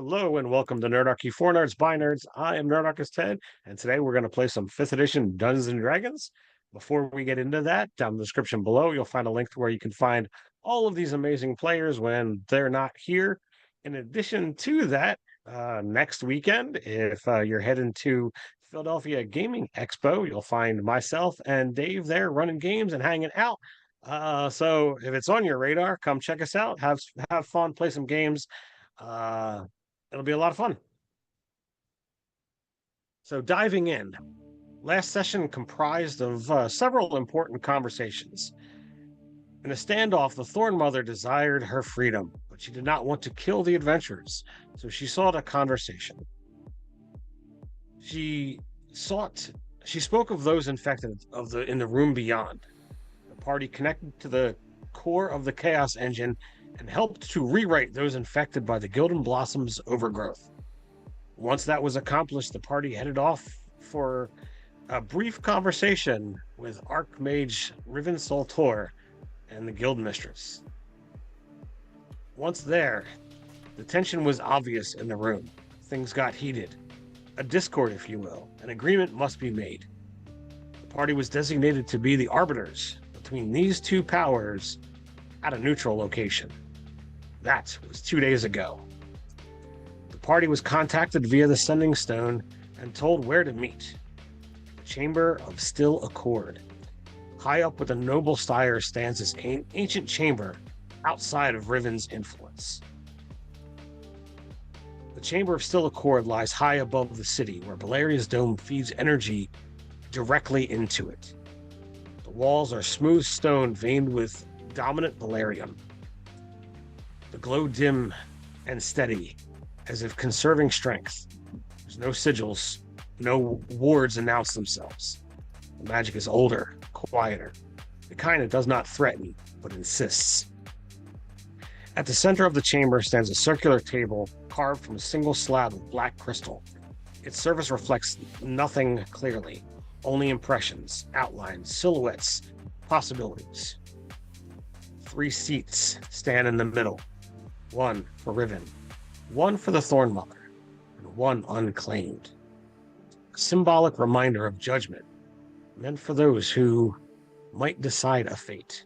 Hello and welcome to Nerdarchy for Nerds by Nerds. I am Nerdarchist Ted, and today we're going to play some 5th edition Dungeons and Dragons. Before we get into that, down in the description below, you'll find a link to where you can find all of these amazing players when they're not here. In addition to that, next weekend, if you're heading to Philadelphia Gaming Expo, you'll find myself and Dave there running games and hanging out. So if it's on your radar, come check us out. Have fun, play some games. Uh, It'll be a lot of fun. So diving in, last session comprised of several important conversations. In a standoff, the Thorn Mother desired her freedom, but she did not want to kill the adventurers, so she sought a conversation. She spoke of those infected in the room beyond. The party connected to the core of the Chaos Engine and helped to rewrite those infected by the Gildan Blossom's overgrowth. Once that was accomplished, the party headed off for a brief conversation with Archmage Riven Soltor and the Guild Mistress. Once there, the tension was obvious in the room. Things got heated. A discord, if you will. An agreement must be made. The party was designated to be the arbiters between these two powers at a neutral location. That was 2 days ago. The party was contacted via the Sending Stone and told where to meet. The Chamber of Still Accord. High up with the noble Styre stands this ancient chamber outside of Riven's influence. The Chamber of Still Accord lies high above the city, where Balaria's dome feeds energy directly into it. The walls are smooth stone veined with dominant Balarium. The glow dim and steady, as if conserving strength. There's no sigils, no wards announce themselves. The magic is older, quieter. The kind that does not threaten, but insists. At the center of the chamber stands a circular table carved from a single slab of black crystal. Its surface reflects nothing clearly, only impressions, outlines, silhouettes, possibilities. 3 seats stand in the middle. 1 for Riven, 1 for the Thorn Mother, and 1 unclaimed. A symbolic reminder of judgment, meant for those who might decide a fate.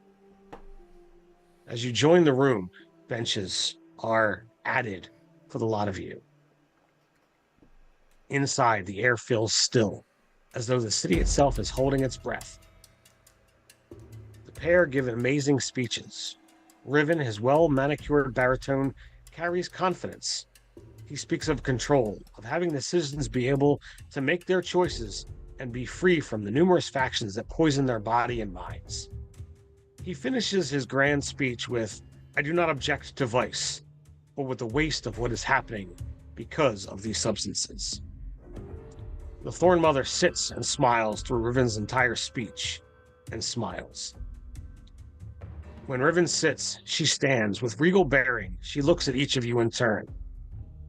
As you join the room, benches are added for the lot of you. Inside, the air feels still, as though the city itself is holding its breath. The pair give amazing speeches. Riven, his well-manicured baritone, carries confidence. He speaks of control, of having the citizens be able to make their choices and be free from the numerous factions that poison their body and minds. He finishes his grand speech with, "I do not object to vice, but with the waste of what is happening because of these substances." The Thorn Mother sits and smiles through Riven's entire speech, and smiles. When Riven sits, she stands with regal bearing. She looks at each of you in turn.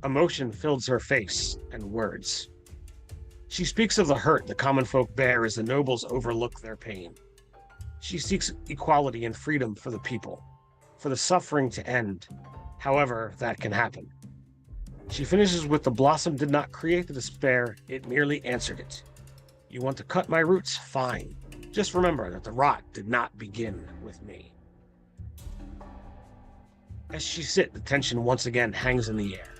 Emotion fills her face and words. She speaks of the hurt the common folk bear as the nobles overlook their pain. She seeks equality and freedom for the people, for the suffering to end, however that can happen. She finishes with, "The blossom did not create the despair, it merely answered it. You want to cut my roots? Fine. Just remember that the rot did not begin with me." As she sits, the tension once again hangs in the air.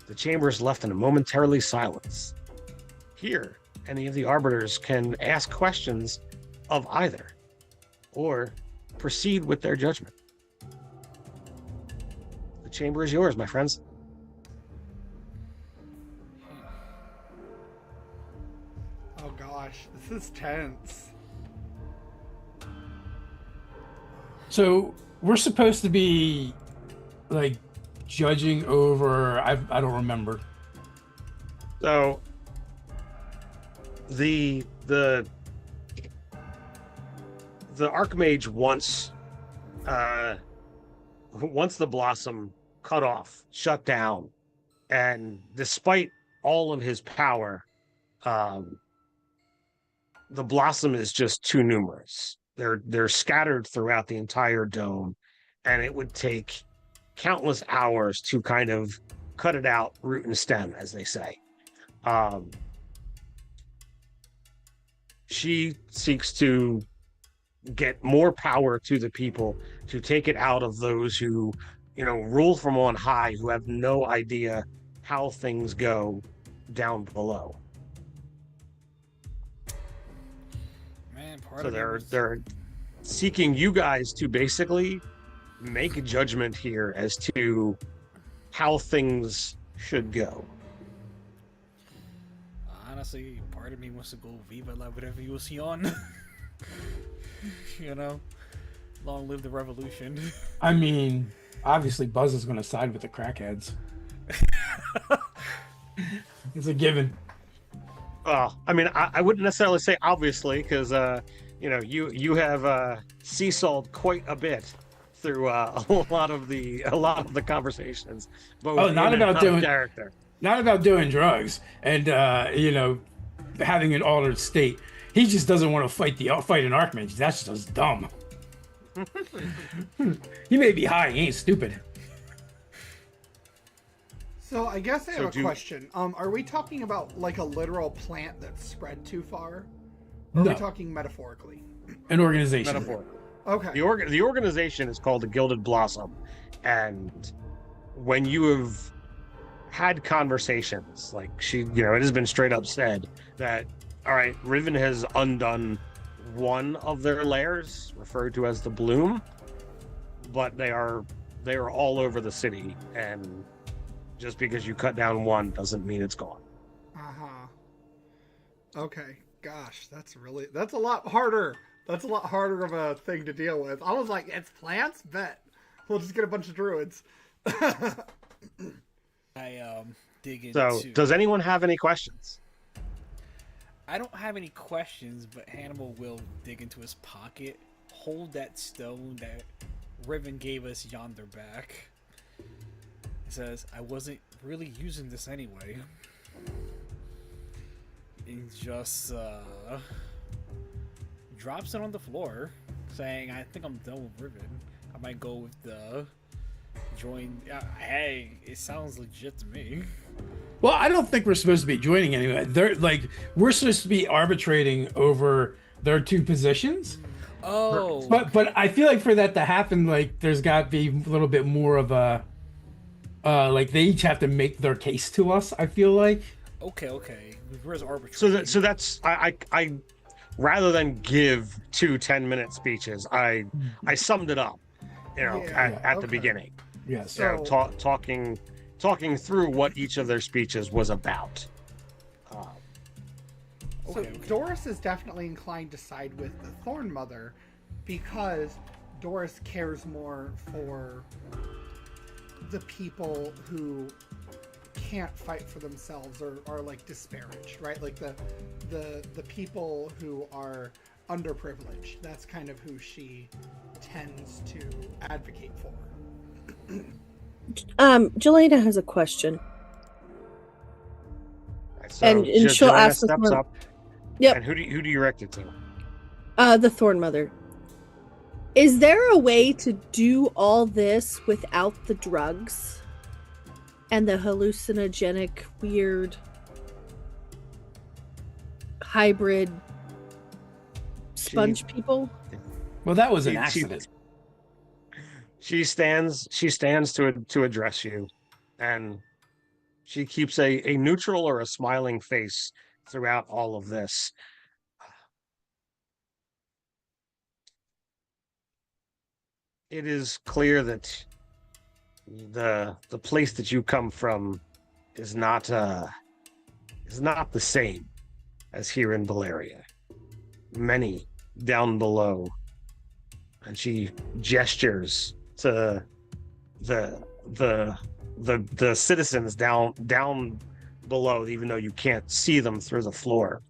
The chamber is left in a momentarily silence. Here, any of the arbiters can ask questions of either, or proceed with their judgment. The chamber is yours, my friends. Oh gosh, this is tense. So we're supposed to be like judging over. I don't remember. So the Archmage once the blossom cut off, shut down, and despite all of his power, the blossom is just too numerous. They're scattered throughout the entire dome, and it would take countless hours to kind of cut it out, root and stem, as they say. She seeks to get more power to the people, to take it out of those who, rule from on high, who have no idea how things go down below. Man, So they're seeking you guys to basically make a judgment here as to how things should go. Honestly, part of me wants to go Viva La Revolution. Long live the revolution. I mean, obviously Buzz is going to side with the crackheads. It's a given. I wouldn't necessarily say obviously, because you have seesawed quite a bit through a lot of the conversations. Both not about doing character. Not about doing drugs and having an altered state. He just doesn't want to fight an Archmage. That's just dumb. He may be high, he ain't stupid. So I guess I have a question. Are we talking about like a literal plant that's spread too far? Or are we talking metaphorically? An organization. Metaphor. Okay. The organization is called the Gilded Blossom, and when you have had conversations, like it has been straight up said that, all right, Riven has undone one of their layers, referred to as the Bloom, but they are all over the city, and just because you cut down one doesn't mean it's gone. Okay. Gosh, that's a lot harder. That's a lot harder of a thing to deal with. I was like, it's plants? Bet. We'll just get a bunch of druids. I dig into... So, does anyone have any questions? I don't have any questions, but Hannibal will dig into his pocket, hold that stone that Riven gave us yonder back. He says, I wasn't really using this anyway. He just drops it on the floor, saying, I think I'm done with Riven. I might go with the join. Hey, it sounds legit to me. Well, I don't think we're supposed to be joining anyway. We're supposed to be arbitrating over their two positions. Oh. But I feel like for that to happen, there's got to be a little bit more of a they each have to make their case to us, I feel like. Okay. Where's arbitrary? So that's I rather than give 2 10-minute speeches, I summed it up, at the beginning. Yes. So talking through what each of their speeches was about. So Doris is definitely inclined to side with the Thorn Mother because Doris cares more for the people who can't fight for themselves or are disparaged, right? Like the people who are underprivileged. That's kind of who she tends to advocate for. Jelena has a question. So and she'll Jelena ask the steps Thorn... up. Yep. And who do you direct it to? The Thorn Mother. Is there a way to do all this without the drugs and the hallucinogenic, weird, hybrid sponge people? Well, that was an accident. She stands to address you, and she keeps a neutral or a smiling face throughout all of this. It is clear that the place that you come from is not the same as here in Balaria. Many down below, and she gestures to the citizens down below, even though you can't see them through the floor.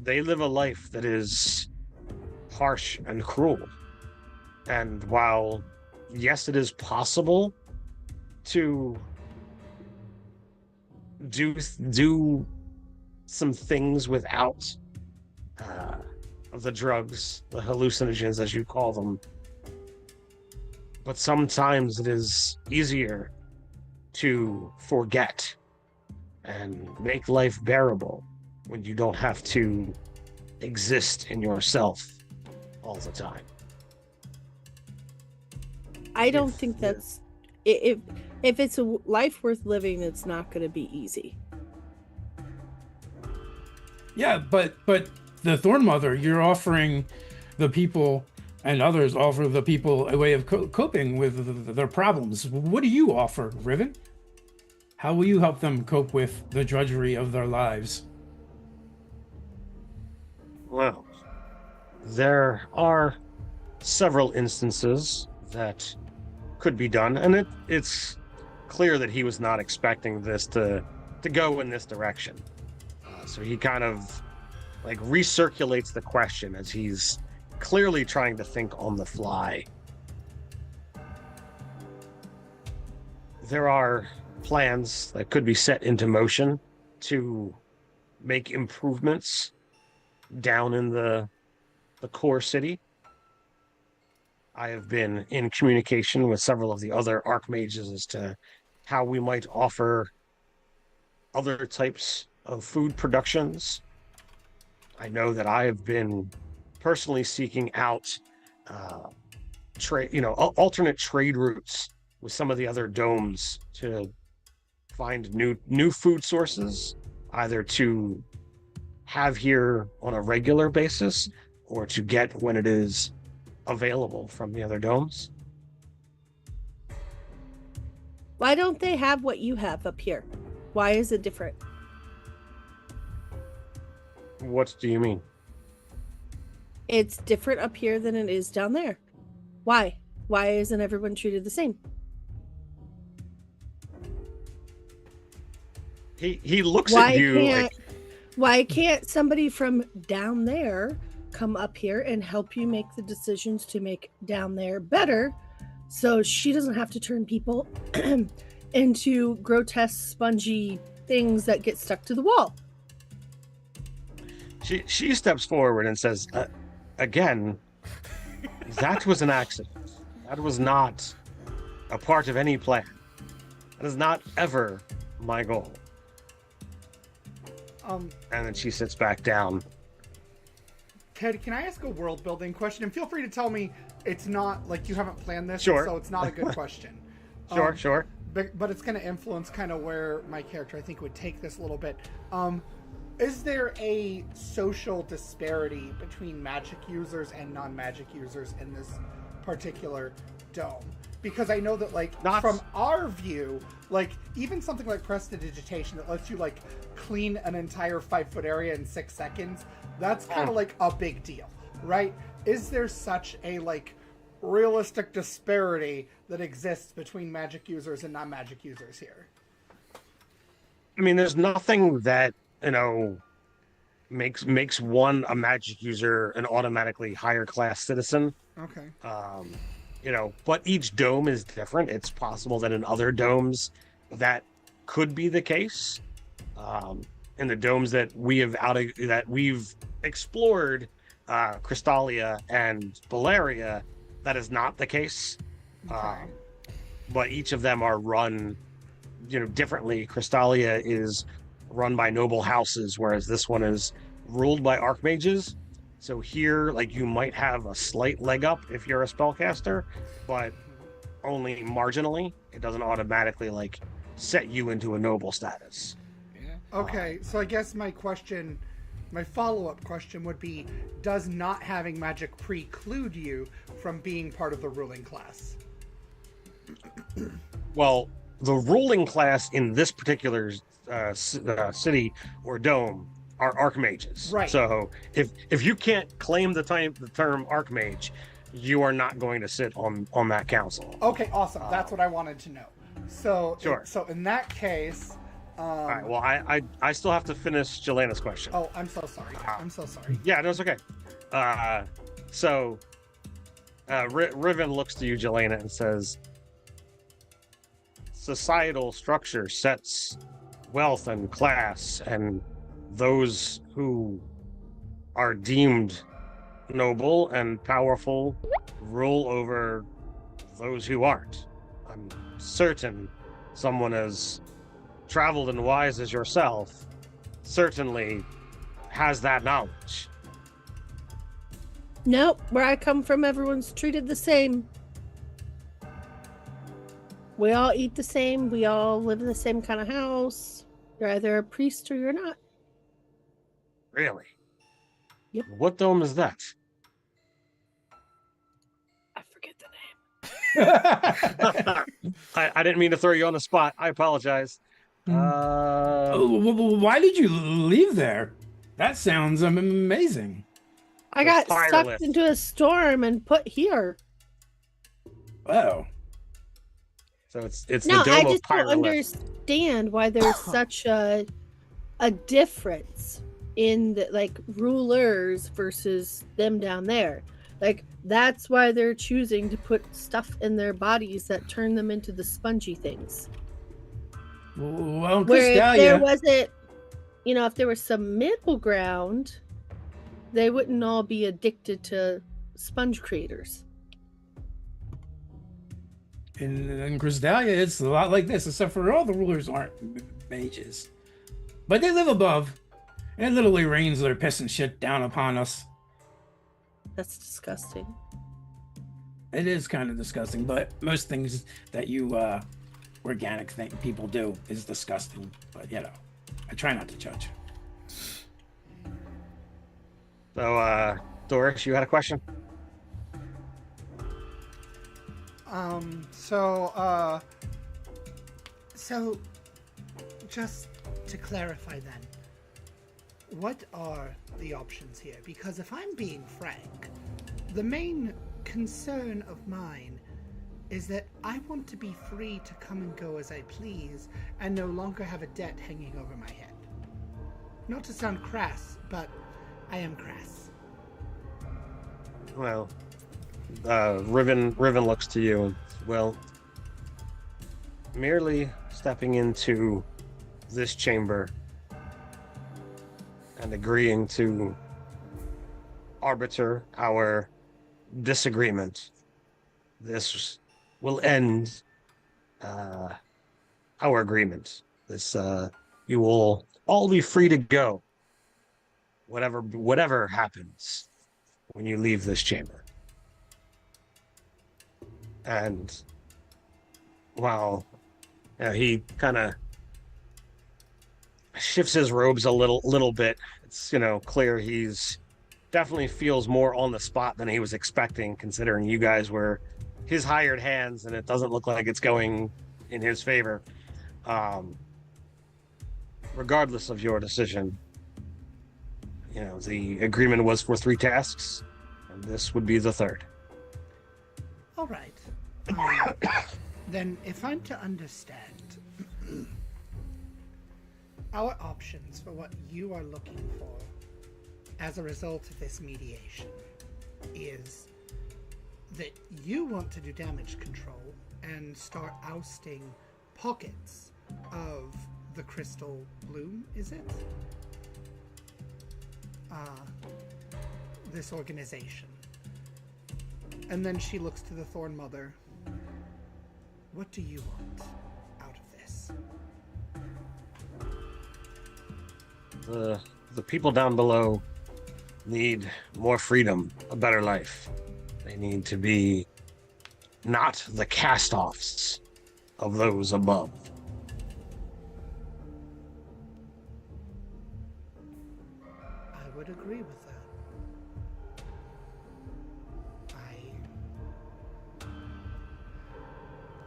They live a life that is harsh and cruel. And while, yes, it is possible to do some things without the drugs, the hallucinogens, as you call them, but sometimes it is easier to forget and make life bearable when you don't have to exist in yourself all the time. I don't If- think that's if it's a life worth living, it's not going to be easy. Yeah, but the Thorn Mother, you're offering the people, and others offer the people a way of coping with their problems. What do you offer, Riven? How will you help them cope with the drudgery of their lives? Well, there are several instances that could be done, and it's clear that he was not expecting this to go in this direction. So he kind of like recirculates the question as he's clearly trying to think on the fly. There are plans that could be set into motion to make improvements down in the core city. I have been in communication with several of the other archmages as to how we might offer other types of food productions. I know that I have been personally seeking out alternate trade routes with some of the other domes to find new food sources, either to have here on a regular basis or to get when it is available from the other domes. Why don't they have what you have up here? Why is it different? What do you mean? It's different up here than it is down there. Why? Why isn't everyone treated the same? He looks at you like, why can't somebody from down there come up here and help you make the decisions to make down there better, so she doesn't have to turn people into grotesque, spongy things that get stuck to the wall? she steps forward and says, again, that was an accident. That was not a part of any plan. That is not ever my goal. And then she sits back down. Ted, can I ask a world building question? And feel free to tell me it's not like you haven't planned this, Sure. so it's not a good question. Sure. But it's going to influence kind of where my character, I think, would take this a little bit. Is there a social disparity between magic users and non-magic users in this particular dome? Because I know that, like, from our view, like, even something like prestidigitation that lets you, like, clean an entire 5-foot area in 6 seconds, that's kind of like a big deal, right? Is there such a, like, realistic disparity that exists between magic users and non-magic users here? I mean, there's nothing that, makes one a magic user an automatically higher class citizen. Okay. But each dome is different. It's possible that in other domes that could be the case. In the domes that we've explored, Crystalia and Balaria, that is not the case. Okay. But each of them are run, differently. Crystalia is run by noble houses, whereas this one is ruled by archmages. So here, like, you might have a slight leg up if you're a spellcaster, but only marginally. It doesn't automatically, like, set you into a noble status. Okay, so I guess my follow-up question would be, does not having magic preclude you from being part of the ruling class? Well, the ruling class in this particular city or dome are archmages. Right. So if you can't claim the term archmage, you are not going to sit on that council. Okay, awesome. That's what I wanted to know. So, Sure. So in that case, all right. Well, I still have to finish Jelena's question. Oh, I'm so sorry. I'm so sorry. Yeah, no, it's okay. Riven looks to you, Jelena, and says, societal structure sets wealth and class, and those who are deemed noble and powerful rule over those who aren't. I'm certain someone as traveled and wise as yourself certainly has that knowledge. Nope, where I come from, everyone's treated the same. We all eat the same. We all live in the same kind of house. You're either a priest or you're not. Really? Yep. What dome is that? I forget the name. I didn't mean to throw you on the spot. I apologize. Why did you leave there? That sounds amazing. I The got fire sucked lift. into a storm and put here. Wow. So it's No, the dome I of just don't Pyrolith. understand why there's such a difference in the like rulers versus them down there. Like that's why they're choosing to put stuff in their bodies that turn them into the spongy things. Well, Where if there Crystalia, wasn't, if there was some middle ground, they wouldn't all be addicted to sponge creators. in Crystalia, it's a lot like this, except for all the rulers aren't mages. But they live above. And it literally rains their piss and shit down upon us. That's disgusting. It is kind of disgusting, but most things that you organic people do is disgusting. But I try not to judge. So, Doris, you had a question? So just to clarify then, what are the options here? Because if I'm being frank, the main concern of mine is that I want to be free to come and go as I please and no longer have a debt hanging over my head. Not to sound crass, but I am crass. Well, Riven looks to you and, well, merely stepping into this chamber and agreeing to arbiter our disagreement, this will end our agreement. This you will all be free to go, whatever happens when you leave this chamber. And while he kind of shifts his robes a little bit, it's clear he's definitely feels more on the spot than he was expecting, considering you guys were his hired hands, and it doesn't look like it's going in his favor. Regardless of your decision, the agreement was for 3 tasks, and this would be the 3rd. All right. Then, if I'm to understand, our options for what you are looking for as a result of this mediation is that you want to do damage control and start ousting pockets of the crystal bloom, is it? This organization. And then she looks to the Thorn Mother. What do you want out of this? The people down below need more freedom, a better life. They need to be not the cast-offs of those above. I would agree with that.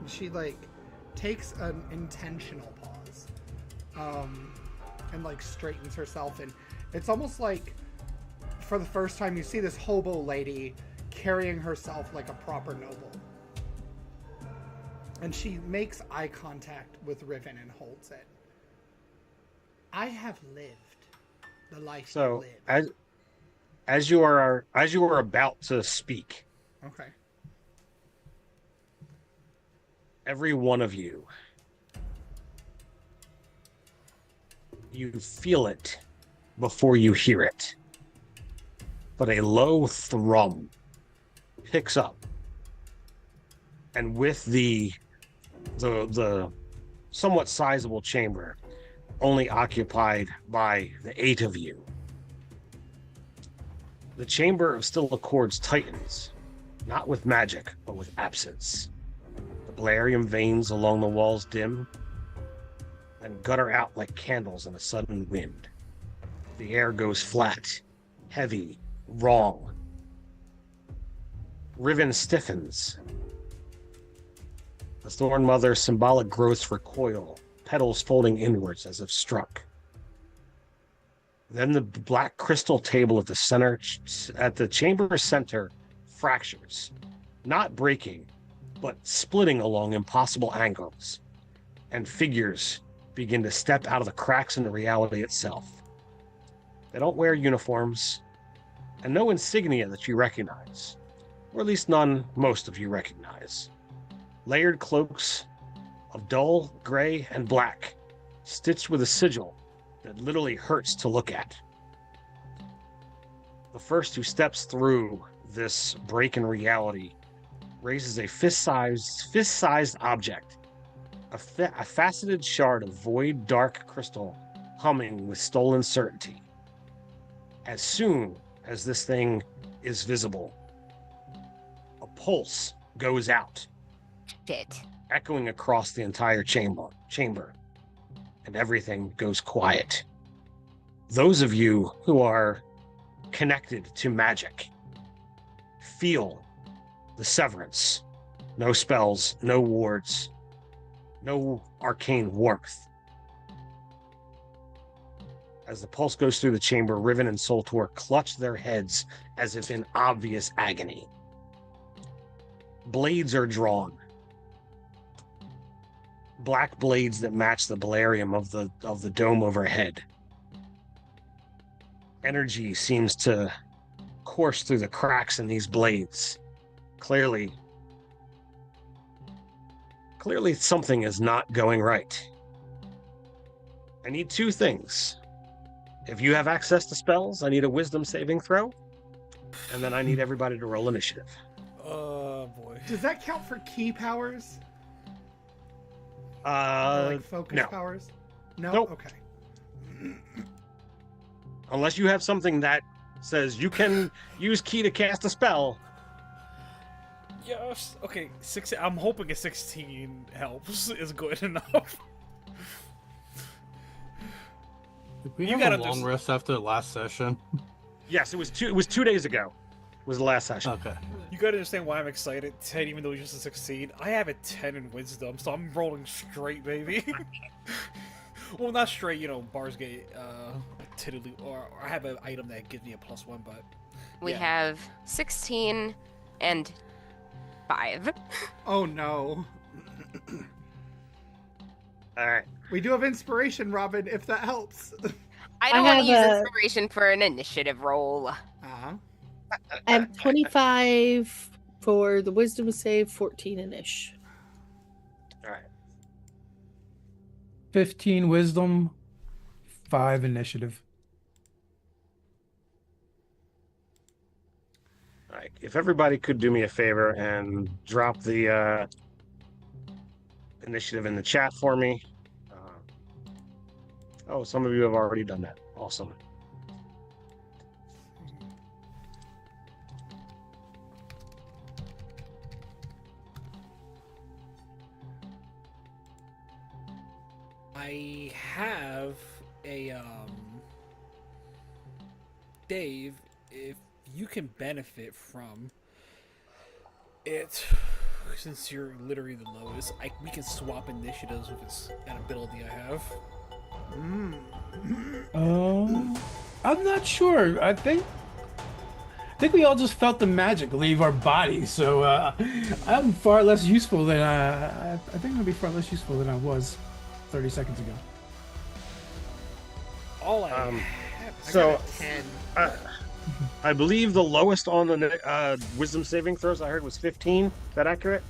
She takes an intentional pause, and straightens herself, and it's almost like for the first time you see this hobo lady carrying herself like a proper noble. And she makes eye contact with Riven and holds it. I have lived the life you live. As you are about to speak, Okay. every one of you feel it before you hear it. But a low thrum picks up. And with the somewhat sizable chamber, only occupied by the 8 of you. The Chamber of Still Accords tightens, not with magic, but with absence. The Balarium veins along the walls dim and gutter out like candles in a sudden wind. The air goes flat, heavy, wrong. Riven stiffens. The Thorn Mother's symbolic growths recoil, petals folding inwards as if struck. Then the black crystal table at the chamber's center fractures, not breaking, but splitting along impossible angles, and figures begin to step out of the cracks in the reality itself. They don't wear uniforms, and no insignia that you recognize, or at least none most of you recognize. Layered cloaks of dull gray and black, stitched with a sigil that literally hurts to look at. The first who steps through this break in reality raises a fist-sized object, a faceted shard of void dark crystal humming with stolen certainty. As soon as this thing is visible, a pulse goes out, Shit. echoing across the entire chamber, and everything goes quiet. Those of you who are connected to magic feel the severance. No spells, no wards, no arcane warmth. As the pulse goes through the chamber, Riven and Soltor clutch their heads as if in obvious agony. Blades are drawn. Black blades that match the Balarium of the dome overhead. Energy seems to course through the cracks in these blades. Clearly something is not going right. I need 2 things. If you have access to spells, I need a wisdom saving throw, and then I need everybody to roll initiative. Oh boy. Does that count for key powers? Or like focus no. powers? No? Nope. Okay. Unless you have something that says you can use key to cast a spell. Yes. Okay. I'm hoping a 16 helps. Is good enough. Did we You have a gotta long rest after the last session? Yes, it was 2 days ago. Was the last session. Okay. You gotta understand why I'm excited. 10, even though it's just a 16. I have a 10 in wisdom, so I'm rolling straight, baby. Well, not straight, bars get tiddly, or I have an item that gives me a +1, but We yeah. have 16 and 5. Oh no. All right. We do have inspiration, Robin, if that helps. I don't I want to use have a- inspiration for an initiative roll. Uh-huh. I have 25 for the wisdom save, 14 inish. All right. 15 wisdom, 5 initiative. All right. If everybody could do me a favor and drop the initiative in the chat for me. Oh, some of you have already done that. Awesome. I have a Dave, if you can benefit from it, since you're literally the lowest, we can swap initiatives with an ability I have. I'm not sure. I think we all just felt the magic leave our bodies, so I'm far less useful than I think I'm gonna be far less useful than I was 30 seconds ago. All I Um, have, I so- got a 10. I believe the lowest on the wisdom saving throws I heard was 15. Is that accurate?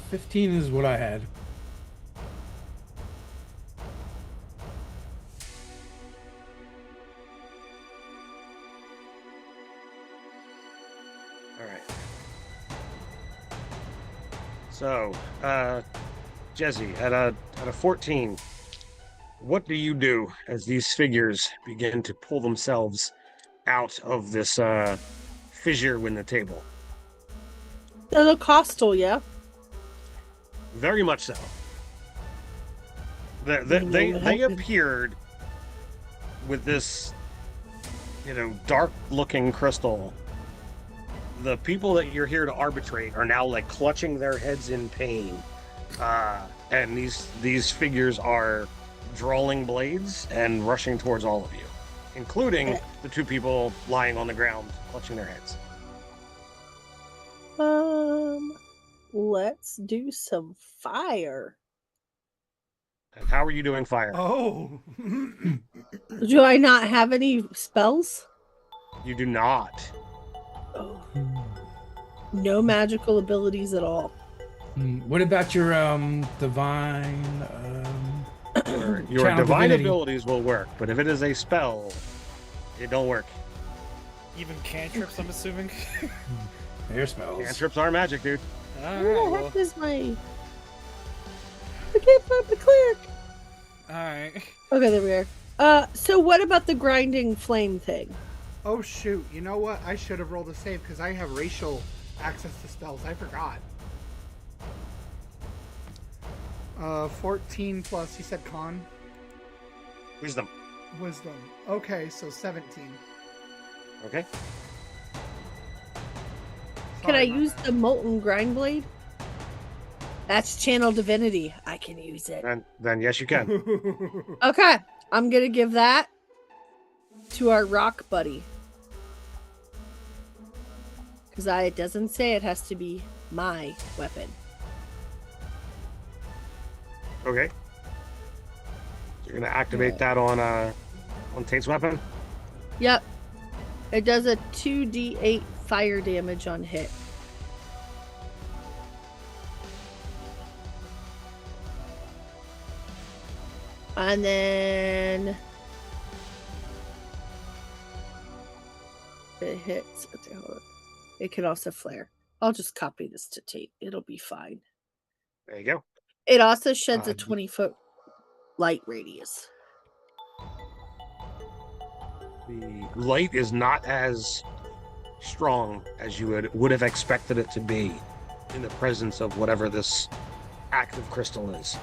15 is what I had. All right. So, Jezi, at a 14, what do you do as these figures begin to pull themselves out of this fissure in the table? They look hostile, yeah? Very much so. They What happened? appeared with this, dark-looking crystal. The people that you're here to arbitrate are now like clutching their heads in pain, and these figures are drawing blades and rushing towards all of you, including the two people lying on the ground clutching their heads. Let's do some fire. And how are you doing fire? Oh. Do I not have any spells? You do not. Oh. No magical abilities at all. What about your divine? Your Channel divine divinity. abilities will work, but if it is a spell, it don't work. Even cantrips, I'm assuming. Air spells. Cantrips are magic, dude. Alright, Where the well, heck is my... I can't find the cleric. alright. Okay, there we are. So what about the grinding flame thing? Oh shoot, you know what? I should have rolled a save because I have racial access to spells. I forgot. 14 plus, you said con? Wisdom. Wisdom. Okay, so 17. Okay. Can I Sorry about use that. the molten grind blade? That's channel divinity. I can use it. Then yes, you can. Okay, I'm gonna give that to our rock buddy. Because it doesn't say it has to be my weapon. Okay. You're gonna activate that on Tate's weapon. Yep. It does a 2d8 fire damage on hit. And then it hits. Okay, hold on. It can also flare. I'll just copy this to Tate. It'll be fine. There you go. It also sheds a Uh, 20-foot light radius. The light is not as strong as you would have expected it to be in the presence of whatever this active crystal is.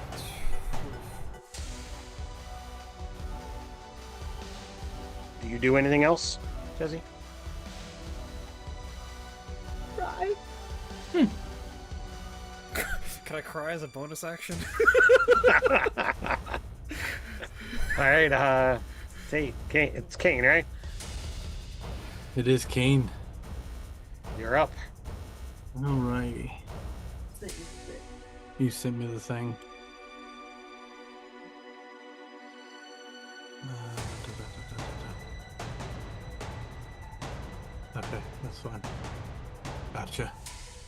Do you do anything else, Jezi? Right. Can I cry as a bonus action? All right, Tate, Kane, it's Kane, right? It is Kane. You're up. Alright. You sent me the thing. Okay, that's fine. Gotcha.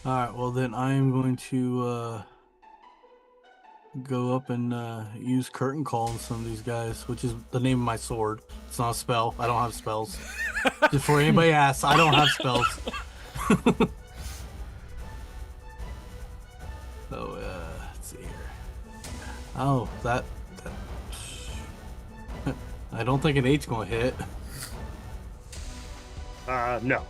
Alright, well then I'm going to go up and use Curtain Call on some of these guys, which is the name of my sword. It's not a spell. I don't have spells. Before anybody asks, I don't have spells. So, let's see here. Oh, that I don't think an 8's gonna hit. No.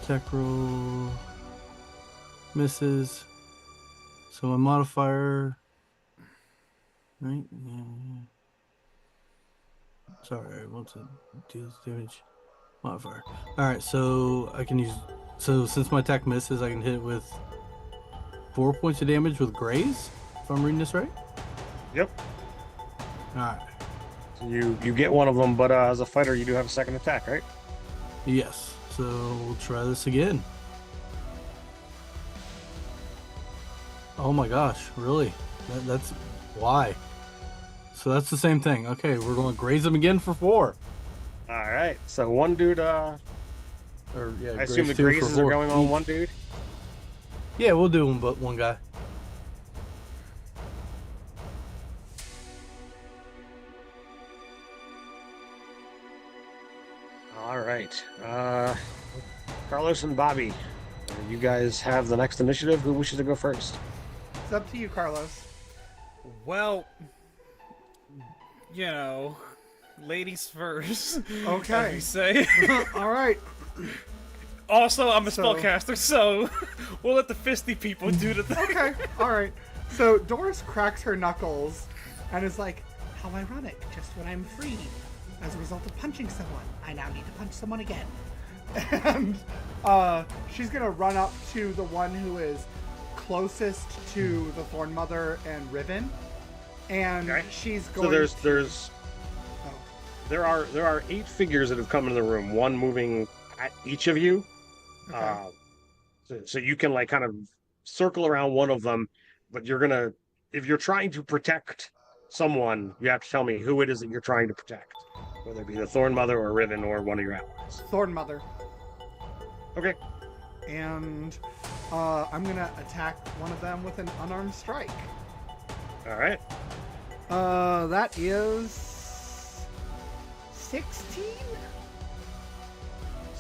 Attack roll misses. So my modifier, right? Yeah. Sorry, what's it? Deals damage modifier. All right, so I can use. So since my attack misses, I can hit it with 4 points of damage with graze. If I'm reading this right. Yep. All right. So you get one of them, but as a fighter, you do have a second attack, right? Yes. So we'll try this again. Oh my gosh, really? That's why. So that's the same thing. Okay, we're going to graze them again for 4. All right. So one dude. Or yeah, I assume the graze 2 for grazes are 4 going on each. one dude. Yeah, we'll do them, but one guy. All right. Carlos and Bobby, you guys have the next initiative. Who wishes to go first? It's up to you, Carlos. Well, you know, ladies first. Okay. As we say. All right. Also, I'm a So- spellcaster, so we'll let the fisty people do the thing. Okay. All right. So Doris cracks her knuckles and is like, "How ironic! Just when I'm free, as a result of punching someone, I now need to punch someone again." And she's gonna run up to the one who is closest to the Thorn Mother and Riven, and Okay. she's going. So there's Oh. there are 8 figures that have come into the room. One moving at each of you. Okay. So you can like kind of circle around one of them, but if you're trying to protect someone, you have to tell me who it is that you're trying to protect, whether it be the Thorn Mother or Riven or one of your allies. Thorn Mother. Okay. And I'm gonna attack one of them with an unarmed strike. All right. That is 16?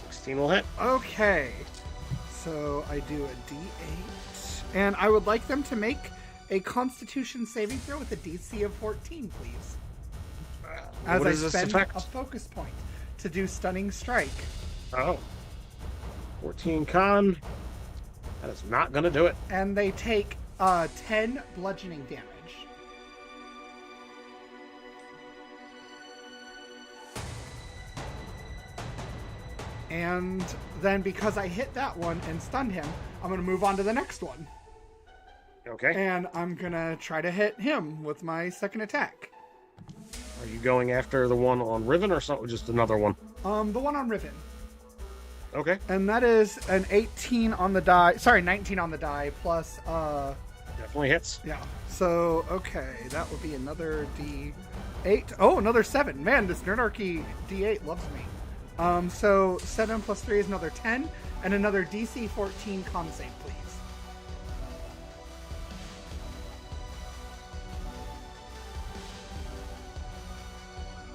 16 will hit. Okay. So I do a D8. And I would like them to make a Constitution saving throw with a DC of 14, please. As What I is this spend effect? a focus point to do Stunning Strike. Oh. 14 con. That is not going to do it. And they take 10 bludgeoning damage. And then because I hit that one and stunned him, I'm going to move on to the next one. Okay. And I'm going to try to hit him with my second attack. Are you going after the one on Riven or something? Just another one? The one on Riven. Okay. And that is an 18 on the die. Sorry, 19 on the die plus, Definitely hits. yeah. So, okay, that would be another D8. Oh, another 7. Man, this Nerdarchy D8 loves me. So 7 plus 3 is another 10, and another DC 14 con save, please.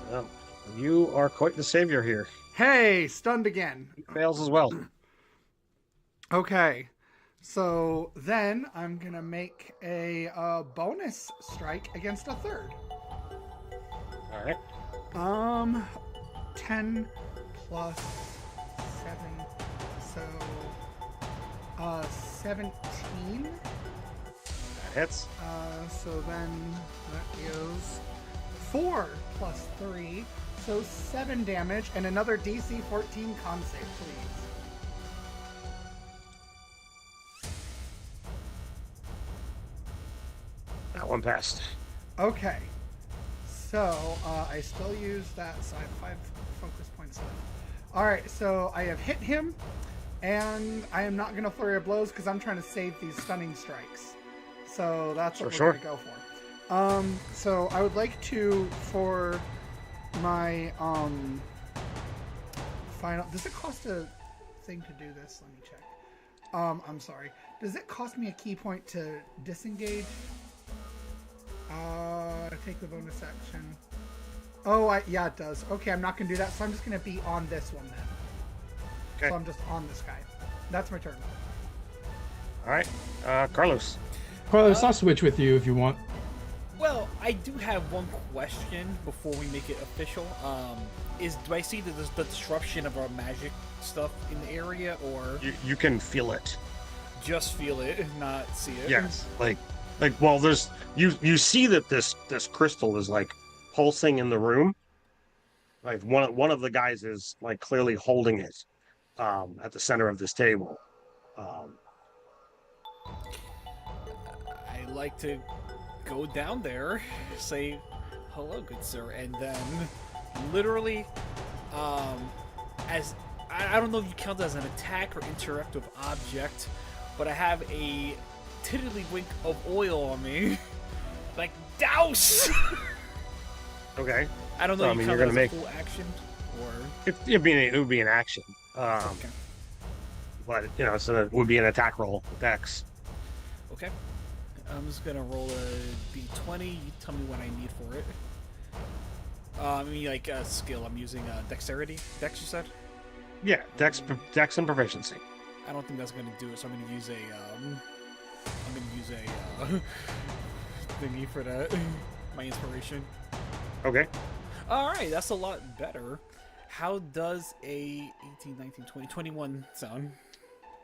Well, you are quite the savior here. Hey, stunned again. He fails as well. Okay, so then I'm gonna make a bonus strike against a third. All right. 10 plus 7, so 17. That hits. So then that is 4 plus 3, so 7 damage, and another DC 14 con save, please. That one passed. Okay, so I still use that, so I have 5 focus points left. Alright, so I have hit him, and I am not going to flurry of blows because I'm trying to save these stunning strikes. So that's what Sure, we're going to go for. So I would like to, for my final... Does it cost a thing to do this? Let me check. I'm sorry. Does it cost me a key point to disengage? Take the bonus action. Oh, yeah, it does. Okay, I'm not going to do that, so I'm just going to be on this one then. Okay. So I'm just on this guy. That's my turn. All right. Carlos. Carlos, I'll switch with you if you want. Well, I do have one question before we make it official. Do I see the disruption of our magic stuff in the area, or You can feel it. just feel it, not see it? Yes. Well, there's you see that this crystal is like pulsing in the room. Like one of the guys is like clearly holding it at the center of this table. I like to go down there, say hello, good sir, and then literally, as I don't know if you count that as an attack or interactive object, but I have a tiddlywink of oil on me, like douse. Okay. I don't know So, if you you're count that gonna as a full action or. It would be an action. Okay. But so it would be an attack roll with X. Okay. I'm just gonna roll a d20. You tell me what I need for it. I mean, like skill. I'm using dexterity. Dex, you said? Yeah, dex and proficiency. I don't think that's gonna do it. So I'm gonna use a thingy for that. My inspiration. Okay. All right, that's a lot better. How does a 18, 19, 20, 21 sound?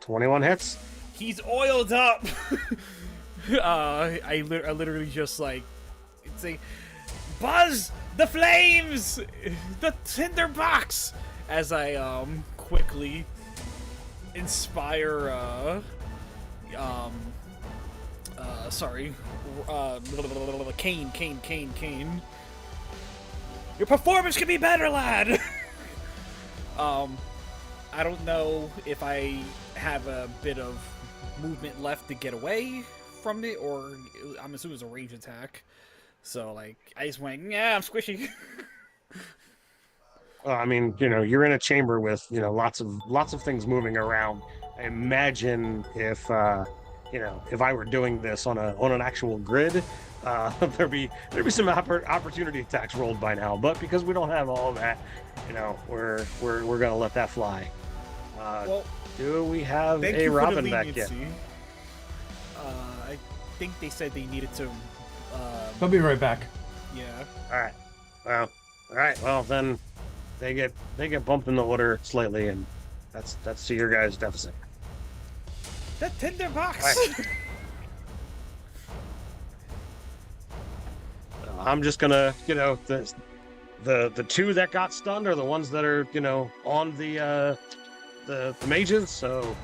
21 hits. He's oiled up. I literally just like it's a buzz the flames, the tinder box, as I quickly inspire Kane. Your performance can be better, lad. I don't know if I have a bit of movement left to get away from it, or I'm assuming it's a range attack. So, like, I just went, yeah, I'm squishy. I mean, you're in a chamber with, lots of things moving around. I imagine if I were doing this on an actual grid, there'd be some opportunity attacks rolled by now. But because we don't have all of that, we're gonna let that fly. Well, do we have thank a you for the Robin back yet? leniency. I think they said they needed to. I'll be right back. Yeah. All right. Well, then they get bumped in the order slightly, and that's to your guys' deficit. The tinder box. Right. I'm just gonna, the two that got stunned are the ones that are, on the mages. So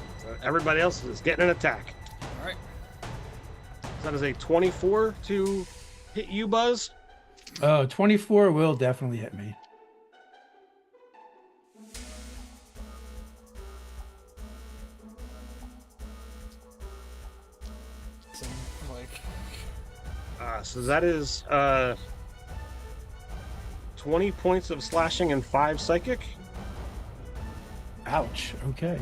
everybody else is getting an attack. All right. So that is a 24 to hit you, Buzz. 24 will definitely hit me. So that is 20 points of slashing and 5 psychic. Ouch. Okay.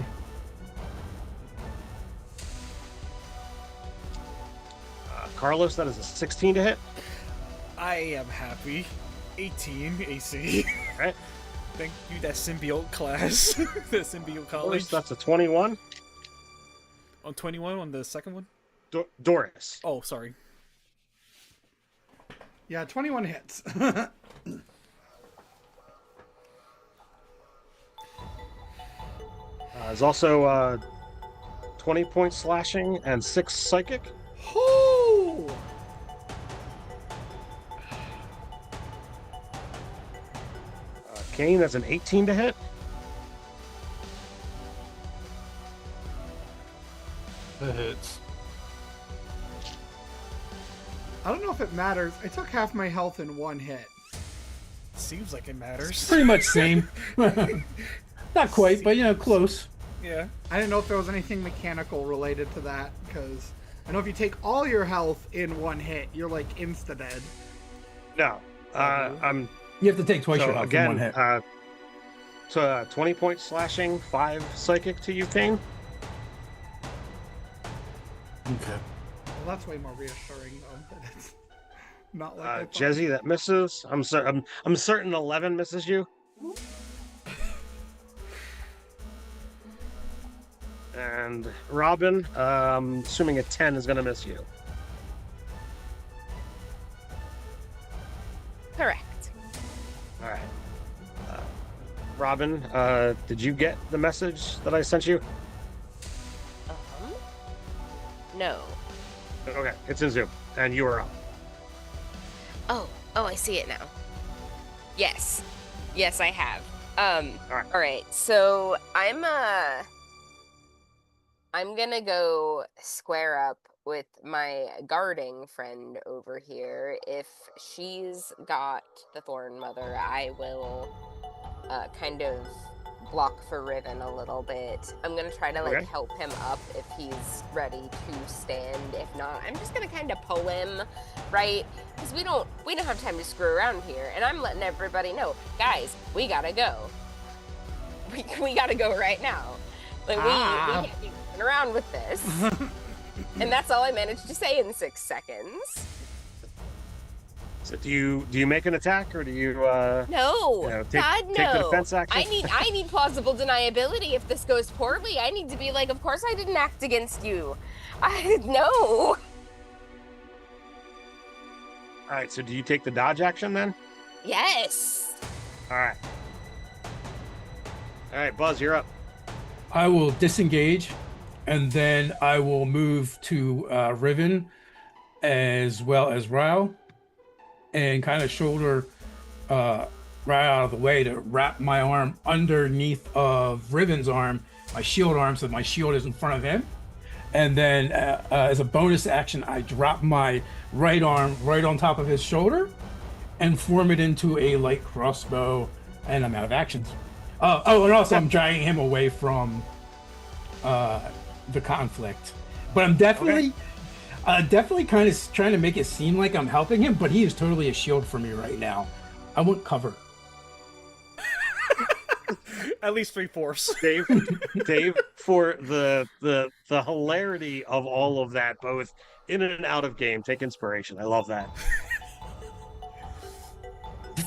Carlos, that is a 16 to hit. I am happy. 18 AC. All right. Thank you, that symbiote class. That symbiote college. That's a 21. On 21 on the second one? Doris. Oh, sorry. Yeah, 21 hits. There's also 20 points slashing and 6 psychic. Whoo! Kane, that's an 18 to hit. That hits. I don't know if it matters. I took half my health in one hit. Seems like it matters. Pretty much same. Not quite, but close. Yeah. I didn't know if there was anything mechanical related to that, because I know if you take all your health in one hit, you're like insta-dead. No. I'm You have to take twice your so health in one hit. again. So 20 points slashing, 5 psychic to you, Kane. Okay. Well, that's way more reassuring, though. That it's not like I thought. Jezi, that misses. I'm certain 11 misses you. And Robin, assuming a 10 is going to miss you. Correct. All right. Robin, did you get the message that I sent you? No. Okay, it's in Zoom, and you are up. Oh, I see it now. Yes, I have. All right. So I'm gonna go square up with my guarding friend over here. If she's got the Thorn Mother, I will kind of block for Riven a little bit. I'm gonna try to Okay. help him up if he's ready to stand. If not, I'm just gonna kind of pull him, right? Because we don't have time to screw around here. And I'm letting everybody know, guys, we gotta go. We gotta go right now. Like we can't be messing around with this. And that's all I managed to say in 6 seconds. So do you make an attack or do you No, take God, the no. defense action? I need plausible deniability if this goes poorly. I need to be like, of course I didn't act against you. No. All right. So do you take the dodge action then? Yes. All right. All right, Buzz, you're up. I will disengage, and then I will move to Riven as well as Ryle, and kind of shoulder Ryle out of the way to wrap my arm underneath of Riven's arm, my shield arm, so my shield is in front of him. And then as a bonus action, I drop my right arm right on top of his shoulder and form it into a light crossbow, and I'm out of actions. And also I'm dragging him away from the conflict. But I'm definitely kind of trying to make it seem like I'm helping him, but he is totally a shield for me right now. I want cover. At least 3/4. Dave, for the hilarity of all of that, both in and out of game, take inspiration. I love that.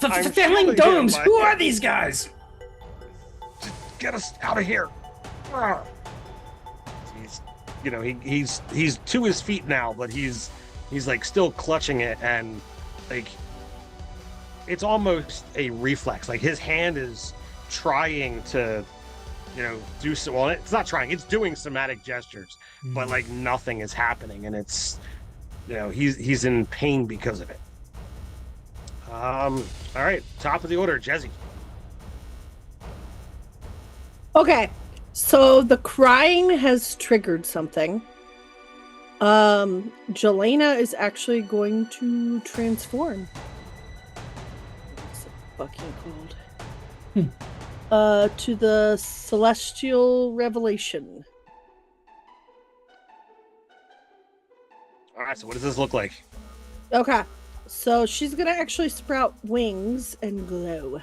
I'm Failing shielding domes! him, Who but- are these guys? Get us out of here! He's to his feet now, but he's like still clutching it, and like it's almost a reflex. Like his hand is trying to, do so. Well, it's not trying. It's doing somatic gestures, but like nothing is happening, and it's, he's in pain because of it. All right, top of the order, Jezi. Okay, so the crying has triggered something. Jelena is actually going to transform. It's fucking cold. To the Celestial Revelation. All right, so what does this look like? Okay, so she's gonna actually sprout wings and glow.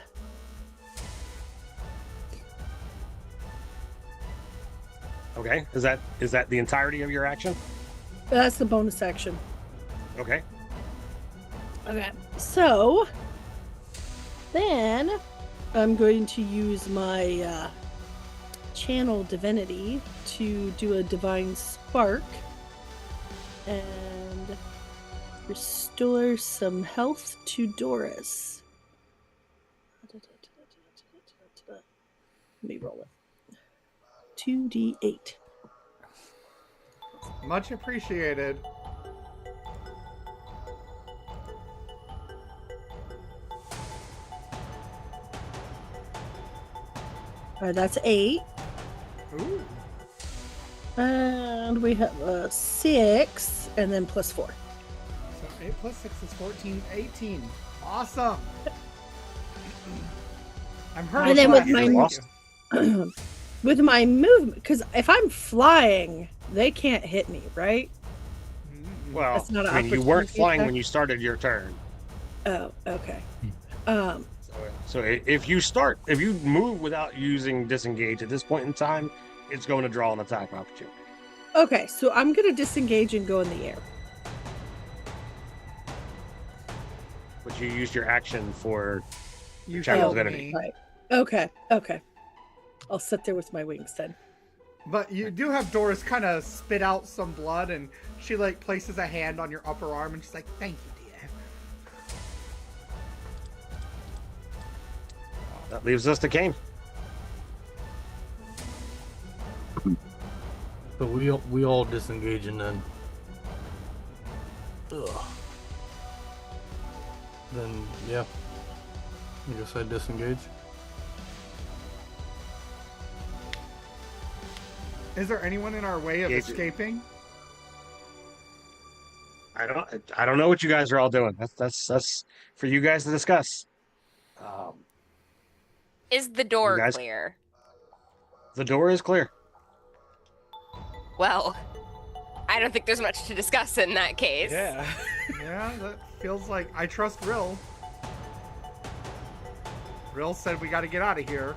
Okay, is that the entirety of your action? That's the bonus action. Okay. Okay, so then I'm going to use my channel divinity to do a divine spark and restore some health to Doris. Let me roll it. 2d8. Much appreciated. Alright, that's 8. Ooh. And we have a 6, and then plus 4. So 8 plus 6 is 14, 18. Awesome. I'm hurt. And then with You're my awesome. with my movement, because if I'm flying, they can't hit me, right? Well, That's not an I mean, you weren't opportunity flying attack? when you started your turn. Oh, okay. So if you move without using disengage at this point in time, it's going to draw an attack opportunity. Okay, so I'm gonna disengage and go in the air. But you used your action for You Channel killed divinity. me. Right. Okay. I'll sit there with my wings then. But you do have Doris kind of spit out some blood, and she like places a hand on your upper arm, and she's like, "Thank you, dear." That leaves us to Kane. So we all disengaging then. Ugh. Then yeah, I guess I disengage. Is there anyone in our way of Yeah, escaping? I don't know what you guys are all doing. That's for you guys to discuss. Is the door You guys- clear? The door is clear. Well, I don't think there's much to discuss in that case. Yeah. Yeah, that feels like I trust Rill. Rill said we got to get out of here.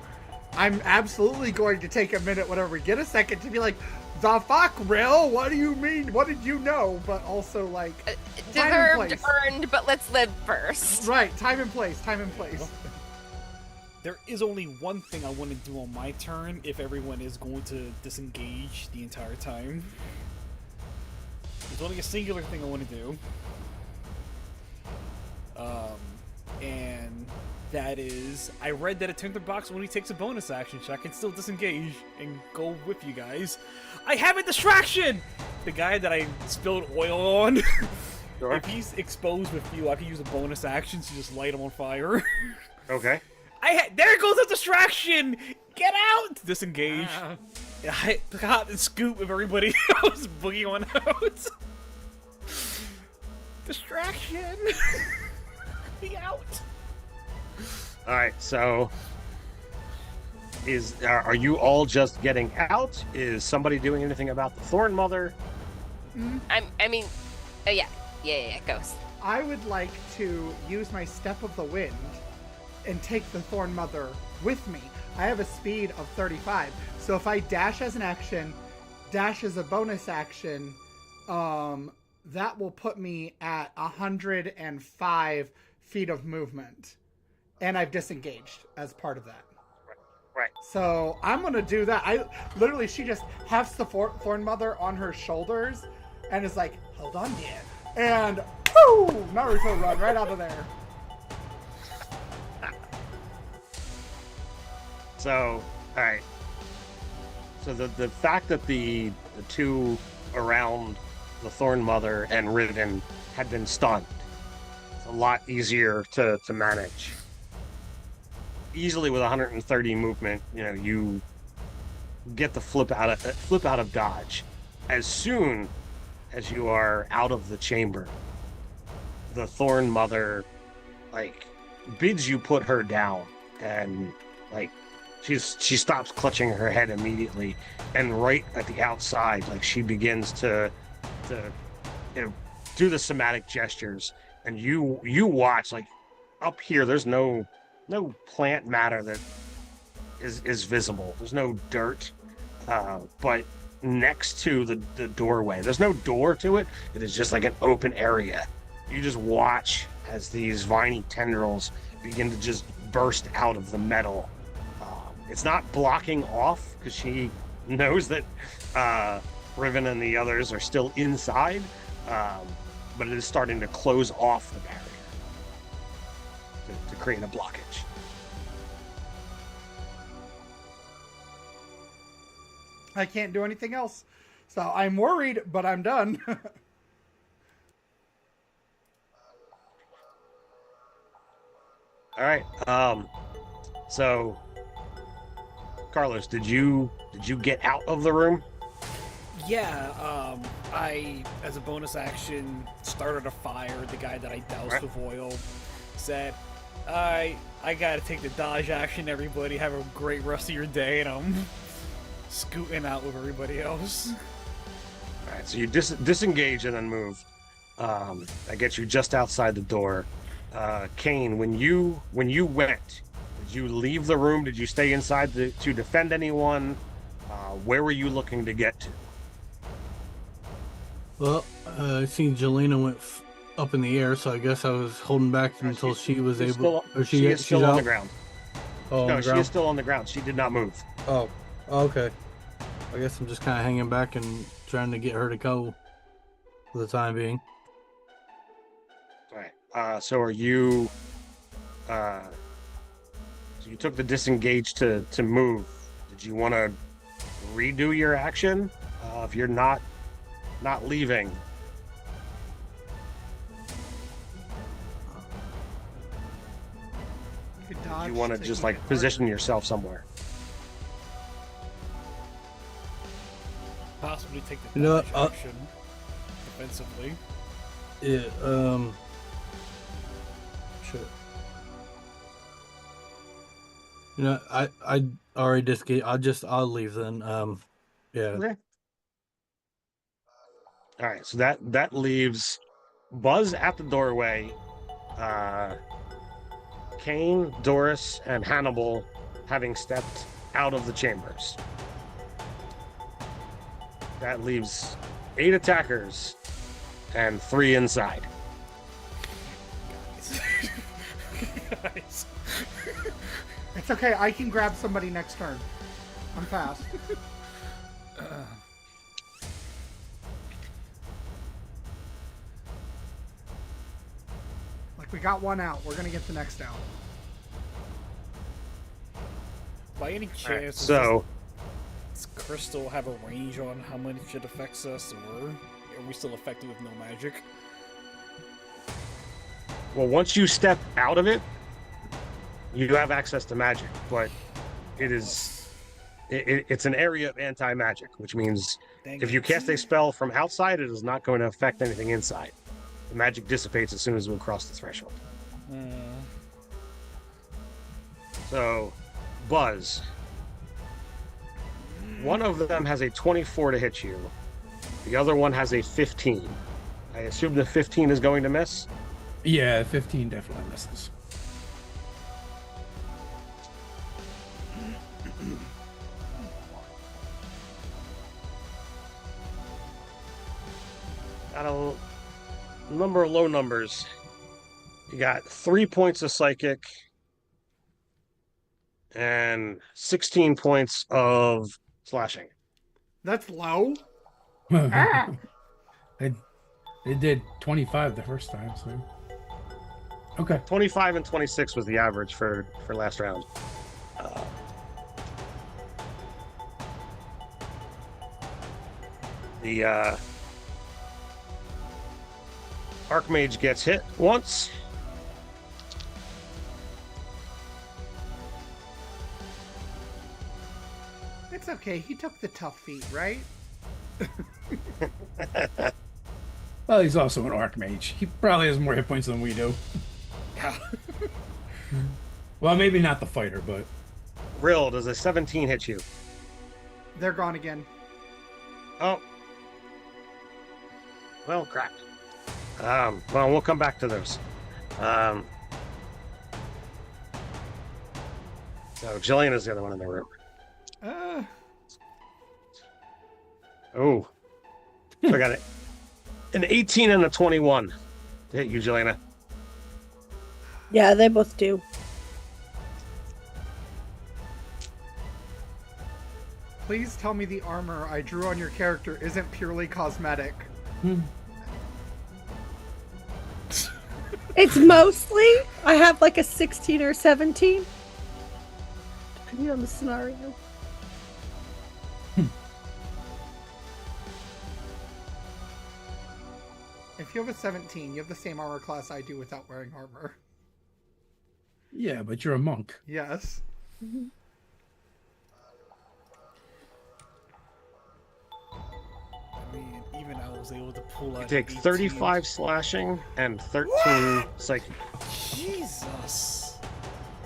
I'm absolutely going to take a minute whenever we get a second to be like, the fuck, Rill? What do you mean? What did you know? But also, like, time and Deserved, place. earned, but let's live first. Right, time and place, time and place. There is only one thing I want to do on my turn if everyone is going to disengage the entire time. There's only a singular thing I want to do. And that is, I read that a tinderbox only takes a bonus action, so I can still disengage and go with you guys. I have a distraction! The guy that I spilled oil on, Sure. if he's exposed with fuel, I can use a bonus action to just light him on fire. Okay. There goes a distraction! Get out! Disengage. I got the scoop of everybody else boogie on out. Distraction! Be out! All right. So, are you all just getting out? Is somebody doing anything about the Thorn Mother? Yeah, Ghost. I would like to use my Step of the Wind and take the Thorn Mother with me. I have a speed of 35, so if I dash as an action, dash as a bonus action, that will put me at 105 feet of movement. And I've disengaged as part of that. Right. So I'm gonna do that. She just hefts the Thorn Mother on her shoulders and is like, hold on, dear. And whoo! Naruto run right out of there. So, all right. So the fact that the two around the Thorn Mother and Riven had been stunned, it's a lot easier to manage. Easily with 130 movement, you get the flip out of dodge. As soon as you are out of the chamber, the Thorn Mother bids you put her down, and she stops clutching her head immediately, and right at the outside, she begins to do the somatic gestures, and you watch up here. There's no plant matter that is visible. There's no dirt, but next to the doorway, there's no door to it. It is just an open area. You just watch as these viney tendrils begin to just burst out of the metal. It's not blocking off because she knows that Riven and the others are still inside, but it is starting to close off the barrier to create a blockage. I can't do anything else. So I'm worried, but I'm done. All right. So Carlos, did you get out of the room? Yeah, I, as a bonus action, started a fire. The guy that I doused with oil said, I gotta take the dodge action, everybody. Have a great rest of your day, and I'm scooting out with everybody else. Alright, so you disengage and then move. That gets you just outside the door. Kane, when you went, did you leave the room? Did you stay inside to defend anyone? Where were you looking to get to? Well, I seen Jelena went up in the air, so I guess I was holding back until she was able. She is still on the ground. Oh, No, she is still on the ground. She did not move. Oh, okay. I guess I'm just kind of hanging back and trying to get her to go for the time being. All right. So are you? So you took the disengage to move. Did you want to redo your action? If you're not leaving. You want to just position yourself somewhere. Possibly take the dodge action defensively. Yeah. Shit. I already disengaged. I'll leave then. Yeah. Okay. All right, so that leaves Buzz at the doorway, Kane, Doris, and Hannibal having stepped out of the chambers. That leaves 8 attackers and 3 inside. Guys. It's okay. I can grab somebody next turn. I'm fast. Like, we got one out. We're gonna get the next out. By any Alright, chance, so does Crystal have a range on how much it affects us, or are we still affected with no magic? well, once you step out of it, you have access to magic, but it's an area of anti-magic, which means Dang if you it. cast a spell from outside, it is not going to affect anything inside. The magic dissipates as soon as we cross the threshold. So, Buzz. One of them has a 24 to hit you. The other one has a 15. I assume the 15 is going to miss. Yeah, 15 definitely misses. Got a number of low numbers. You got 3 points of psychic and 16 points of slashing. That's low. It did 25 the first time, so. Okay. 25 and 26 was the average for last round. The Archmage gets hit once. It's okay. He took the tough feat, right? Well, he's also an Archmage. He probably has more hit points than we do. Yeah. Well, maybe not the fighter, but... Rill, does a 17 hit you? They're gone again. Oh. Well, crap. Well, we'll come back to those. So, Jillian is the other one in the room. Oh. So I got an 18 and a 21 to hit you, Jelena. Yeah, they both do. Please tell me the armor I drew on your character isn't purely cosmetic. It's mostly, I have like a 16 or 17. Depending on the scenario. If you have a 17, you have the same armor class I do without wearing armor. Yeah, but you're a monk. Yes. I mean, even I was able to pull out. You take 18. 35 slashing and 13 psychic. Jesus.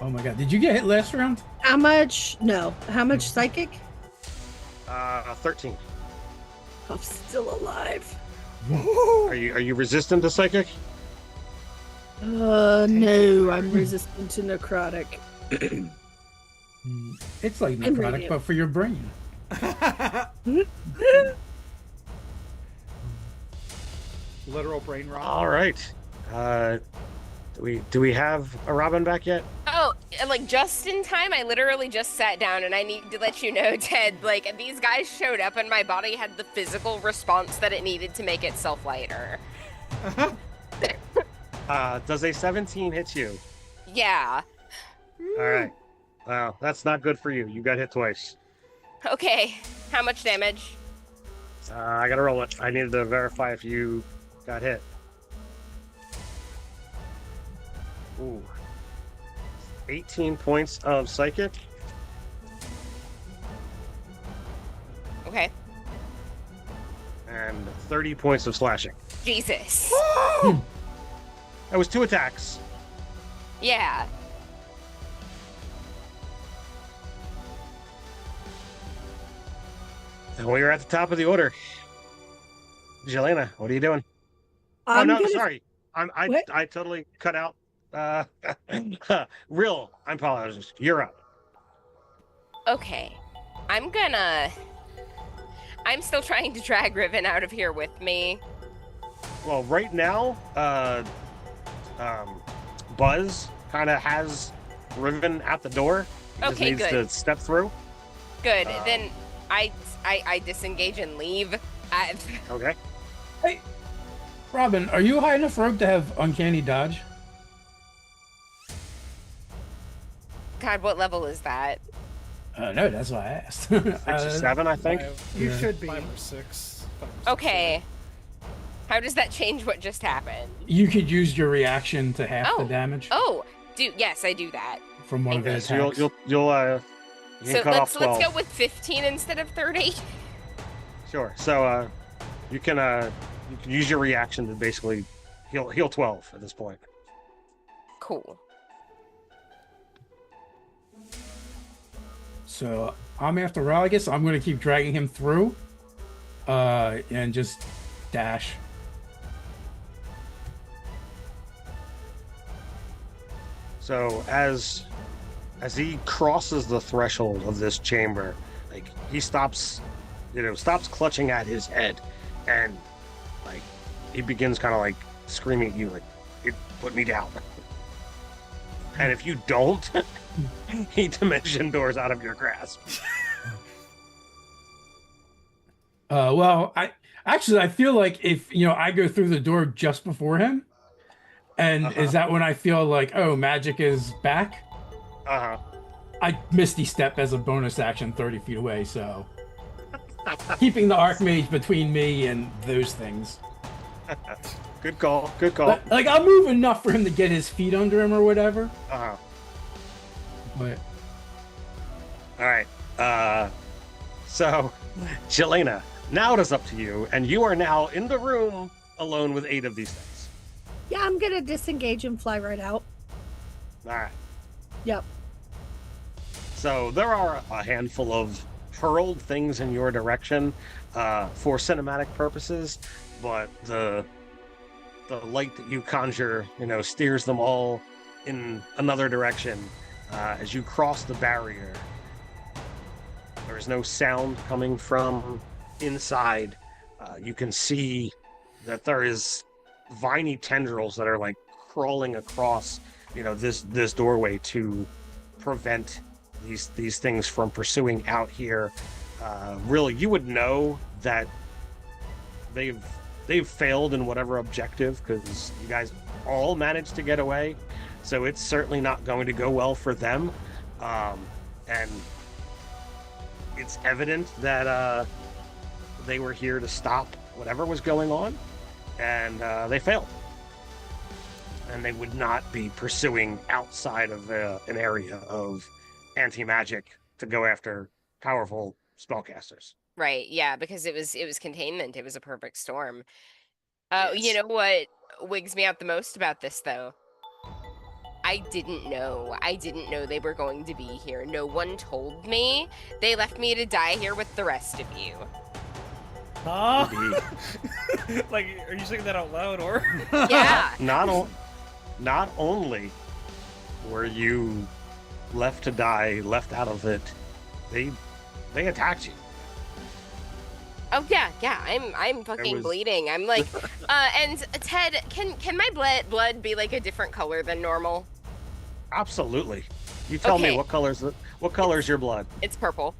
Oh my god, did you get hit last round? How much? No. How much psychic? 13. I'm still alive. Are you resistant to psychic? No, I'm resistant to necrotic. It's like I'm necrotic, radiant. but for your brain. Literal brain rot. All right. Do we have a Robin back yet? Oh, like just in time, I literally just sat down and I need to let you know, Ted, like these guys showed up and my body had the physical response that it needed to make itself lighter. Does a 17 hit you? Yeah. All right. Well, that's not good for you. You got hit twice. Okay. How much damage? I gotta roll it. I needed to verify if you got hit. Ooh. 18 points of psychic. Okay. And 30 points of slashing. Jesus. That was 2 attacks. Yeah. And we are at the top of the order. Jelena, what are you doing? I'm oh no, gonna- sorry. What? I totally cut out. Real. I apologize. You're up. Okay. I'm gonna I'm still trying to drag Riven out of here with me. Well, right now, Buzz kind of has Riven at the door. He just Okay, needs good. to step through. Good. Then I disengage and leave. Okay. Hey, Robin, are you high enough rope to have uncanny dodge? God, what level is that? No, that's why I asked. 6 or 7, I think. You Yeah. should be. 5 or 6. Okay. How does that change what just happened? You could use your reaction to half the damage Oh, yes, I do that. from one of Okay. his So attacks. you can So cut off 12. let's go with 15 instead of 30. Sure. So you can use your reaction to basically heal 12 at this point. Cool. So I'm after Raw, I guess. I'm going to keep dragging him through and just dash. So as he crosses the threshold of this chamber, like he stops clutching at his head, and like he begins kind of like screaming at you, like, "Put me down." And if you don't, he dimension doors out of your grasp. Well, I feel like if I go through the door just before him, and is that when I feel like, oh, magic is back? I Misty Step as a bonus action 30 feet away, so keeping the Archmage between me and those things. Good call. Good call. But, like, I'll move enough for him to get his feet under him or whatever. But All right. So, Jelena, now it is up to you, and you are now in the room alone with 8 of these things. Yeah, I'm gonna disengage and fly right out. All right. Yep. So there are a handful of hurled things in your direction for cinematic purposes, but the light that you conjure, steers them all in another direction. As you cross the barrier, there is no sound coming from inside. You can see that there is viney tendrils that are like crawling across, this doorway to prevent these things from pursuing out here. Really, you would know that they've failed in whatever objective, because you guys all managed to get away. So it's certainly not going to go well for them. And it's evident that they were here to stop whatever was going on, and they failed. And they would not be pursuing outside of an area of anti-magic to go after powerful spellcasters. Right, yeah, because it was containment. It was a perfect storm. Yes. You know what wigs me out the most about this, though? I didn't know they were going to be here. No one told me. They left me to die here with the rest of you. Like, are you saying that out loud, or? Yeah. Not only were you left to die, left out of it, they attacked you. Oh yeah. I'm fucking bleeding. I'm like, and Ted, can my blood be like a different color than normal? Absolutely. You tell me Okay. what color's your blood? It's purple,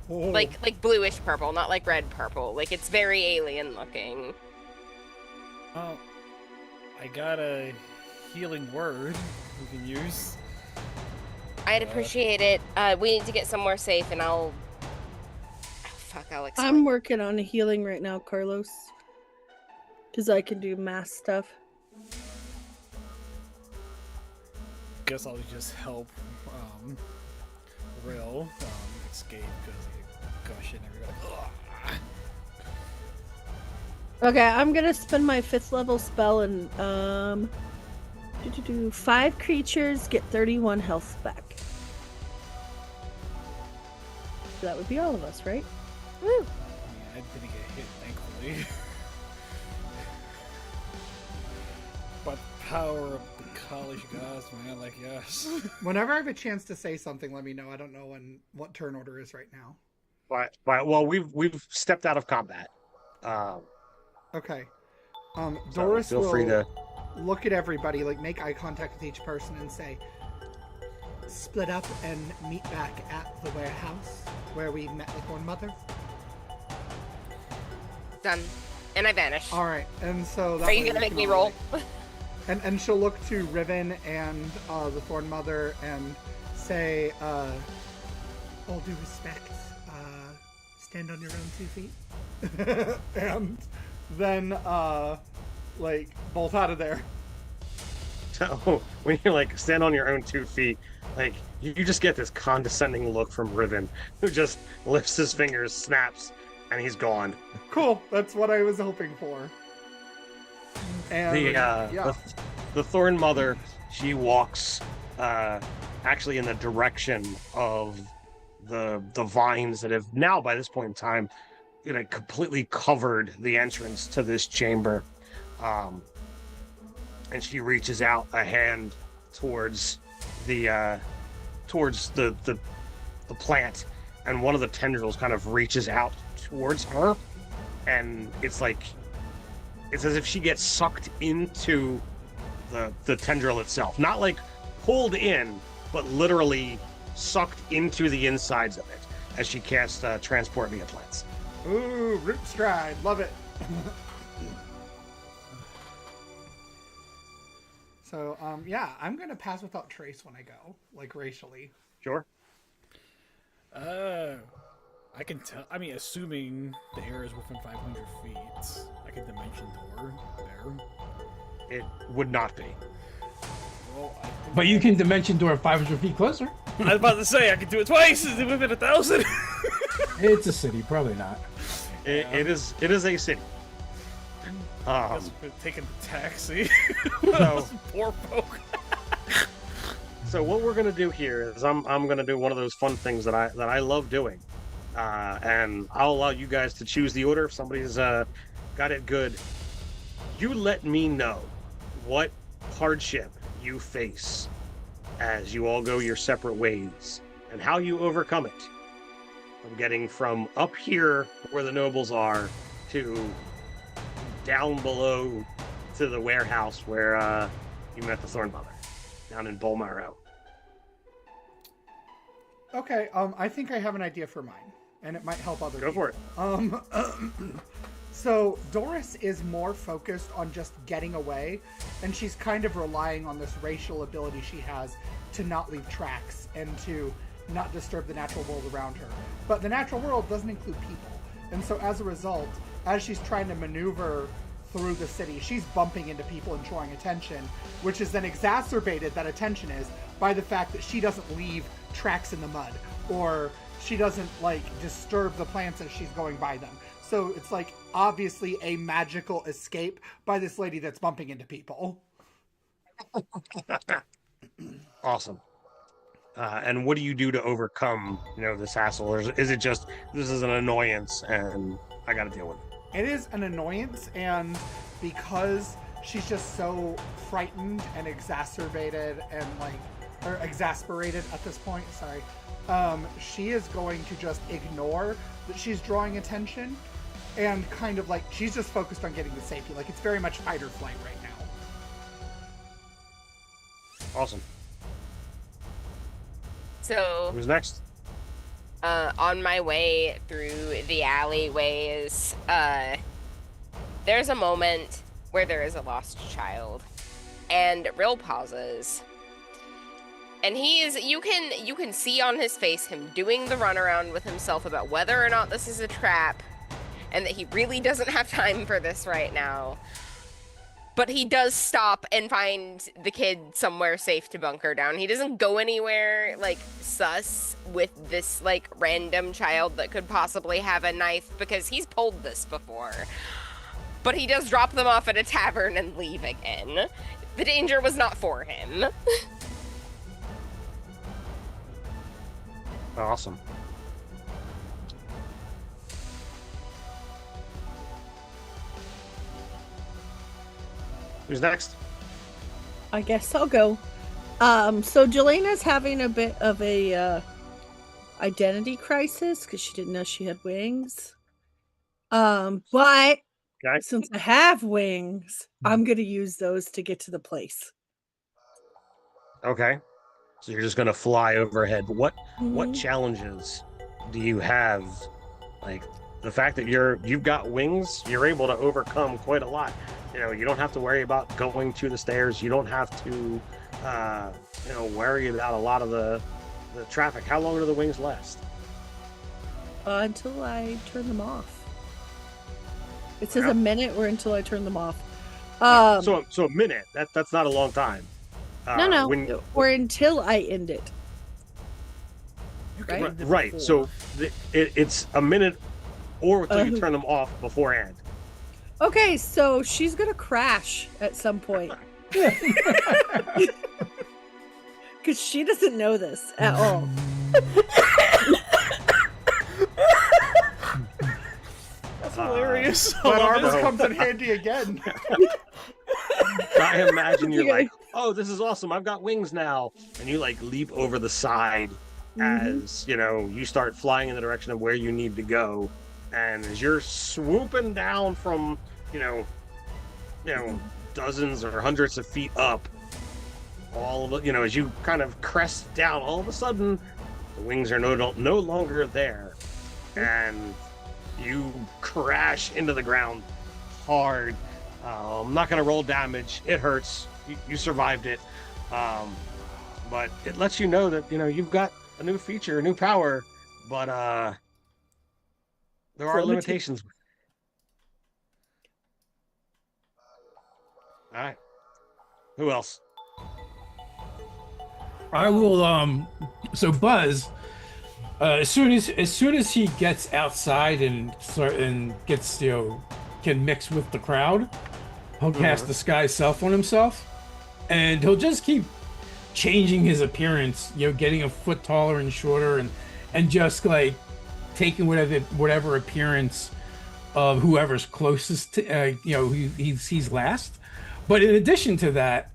Oh. like bluish purple, not like red purple. Like it's very alien looking. Oh, I got a healing word we can use. I'd appreciate it. We need to get somewhere safe, and I'll explain. I'm working on a healing right now, Carlos. Because I can do mass stuff. Guess I'll just help Rill escape because he gushing everybody. Okay, I'm gonna spend my 5th level spell and 5 creatures get 31 health back. That would be all of us, right? Woo! I mean, I didn't get hit, thankfully. But power of the college gods, man, like, yes. Whenever I have a chance to say something, let me know. I don't know what turn order is right now. Well, we've stepped out of combat. Okay. So Doris feel will free to. look at everybody, like make eye contact with each person, and say, "Split up and meet back at the warehouse where we met the Thorn Mother." Done. And I vanish. All right, and so that Are you way gonna we make can me all, roll? like- and she'll look to Riven and the Thorn Mother and say, "All due respect, stand on your own 2 feet," and then like bolt out of there. So when you like stand on your own 2 feet, like you just get this condescending look from Riven, who just lifts his fingers, snaps, and he's gone. Cool. That's what I was hoping for. And The Thorn Mother, she walks actually in the direction of the vines that have now by this point in time, completely covered the entrance to this chamber. And she reaches out a hand towards the plant, and one of the tendrils kind of reaches out towards her, and it's as if she gets sucked into the tendril itself, not like pulled in, but literally sucked into the insides of it as she casts transport via plants. ooh, root stride, love it. So yeah, I'm gonna pass without trace when I go, like racially. Sure. I can tell. I mean, assuming the air is within 500 feet, I can dimension door there. It would not be. Well, I think But you can dimension door 500 feet closer. I was about to say I could do it twice. Is it within 1,000? It's a city, probably not. It is a city. Guess we're taking the taxi. So- Poor folk. So what we're gonna do here is I'm gonna do one of those fun things that I love doing, and I'll allow you guys to choose the order if somebody's got it good. You let me know what hardship you face as you all go your separate ways, and how you overcome it. I'm getting from up here where the nobles are to down below to the warehouse where you met the Thorn Mother down in Bolmaro. Okay, I think I have an idea for mine, and it might help other Go people. for it. So Doris is more focused on just getting away, and she's kind of relying on this racial ability she has to not leave tracks and to not disturb the natural world around her. But the natural world doesn't include people, and so as a result, as she's trying to maneuver through the city, she's bumping into people and drawing attention, which is then exacerbated, that attention is, by the fact that she doesn't leave tracks in the mud, or she doesn't like disturb the plants as she's going by them. So it's like obviously a magical escape by this lady that's bumping into people. Awesome. And what do you do to overcome, this hassle? Or is it just this is an annoyance and I got to deal with it? It is an annoyance, and because she's just so frightened and exacerbated and exasperated at this point, sorry, she is going to just ignore that she's drawing attention and kind of she's just focused on getting to safety. Like, it's very much fight or flight right now. Awesome. So, Who's next? on my way through the alleyways, there's a moment where there is a lost child, and Rill pauses. And you can see on his face him doing the runaround with himself about whether or not this is a trap, and that he really doesn't have time for this right now. But he does stop and find the kid somewhere safe to bunker down. He doesn't go anywhere, sus with this, random child that could possibly have a knife, because he's pulled this before. But he does drop them off at a tavern and leave again. The danger was not for him. Awesome. Who's next? I guess I'll go. So Jelena's having a bit of a identity crisis because she didn't know she had wings. But Okay. since I have wings, I'm gonna use those to get to the place. Okay. So you're just gonna fly overhead. What Mhm. challenges do you have? Like the fact that you've got wings, you're able to overcome quite a lot. You don't have to worry about going to the stairs. You don't have to worry about a lot of the traffic. How long do the wings last? Until I turn them off. It says Yeah. a minute or until I turn them off. So a minute. That's not a long time. No. Or until I end it. You can Right? end it Right. before. So it's a minute or until you turn them off beforehand. Okay, so she's gonna crash at some point. Because she doesn't know this at all. That's hilarious. I But love armor it. comes in handy again. I imagine you're like, oh, this is awesome. I've got wings now. And you like leap over the side as, you start flying in the direction of where you need to go. And as you're swooping down from, dozens or hundreds of feet up, as you kind of crest down, all of a sudden the wings are no longer there. And you crash into the ground hard. I'm not going to roll damage. It hurts. You survived it. But it lets you know that, you've got a new feature, a new power, but there are limitations. All right. Who else? I will. So Buzz, as soon as he gets outside and gets can mix with the crowd, he'll cast Disguise Self on himself, and he'll just keep changing his appearance. Getting a foot taller and shorter, and just like taking whatever appearance of whoever's closest to who he sees last. But in addition to that,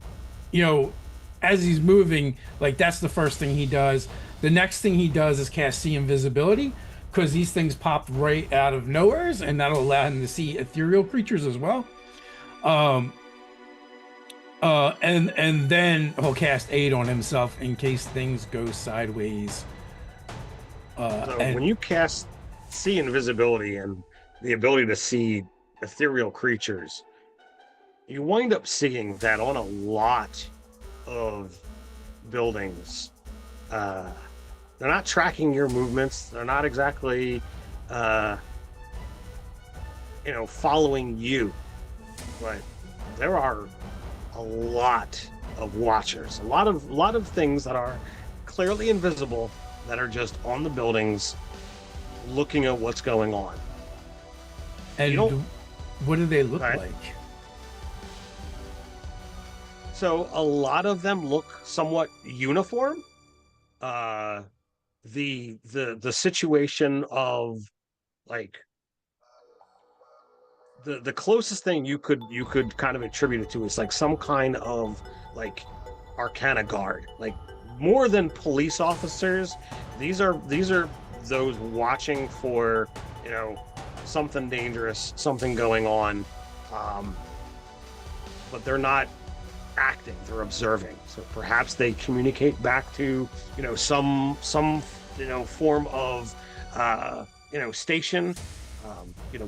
as he's moving, like that's the first thing he does. The next thing he does is cast See Invisibility, because these things pop right out of nowheres, and that'll allow him to see ethereal creatures as well. And then he'll cast Aid on himself in case things go sideways. So when you cast See Invisibility and the ability to see ethereal creatures, you wind up seeing that on a lot of buildings. They're not tracking your movements. They're not exactly, following you. But there are a lot of watchers, a lot of things that are clearly invisible that are just on the buildings, looking at what's going on. And what do they look Right. like? So a lot of them look somewhat uniform. The situation of like the closest thing you could kind of attribute it to is like some kind of like Arcana guard, like more than police officers. These are those watching for something dangerous, something going on, but they're not acting, they're observing. So perhaps they communicate back to some form of station.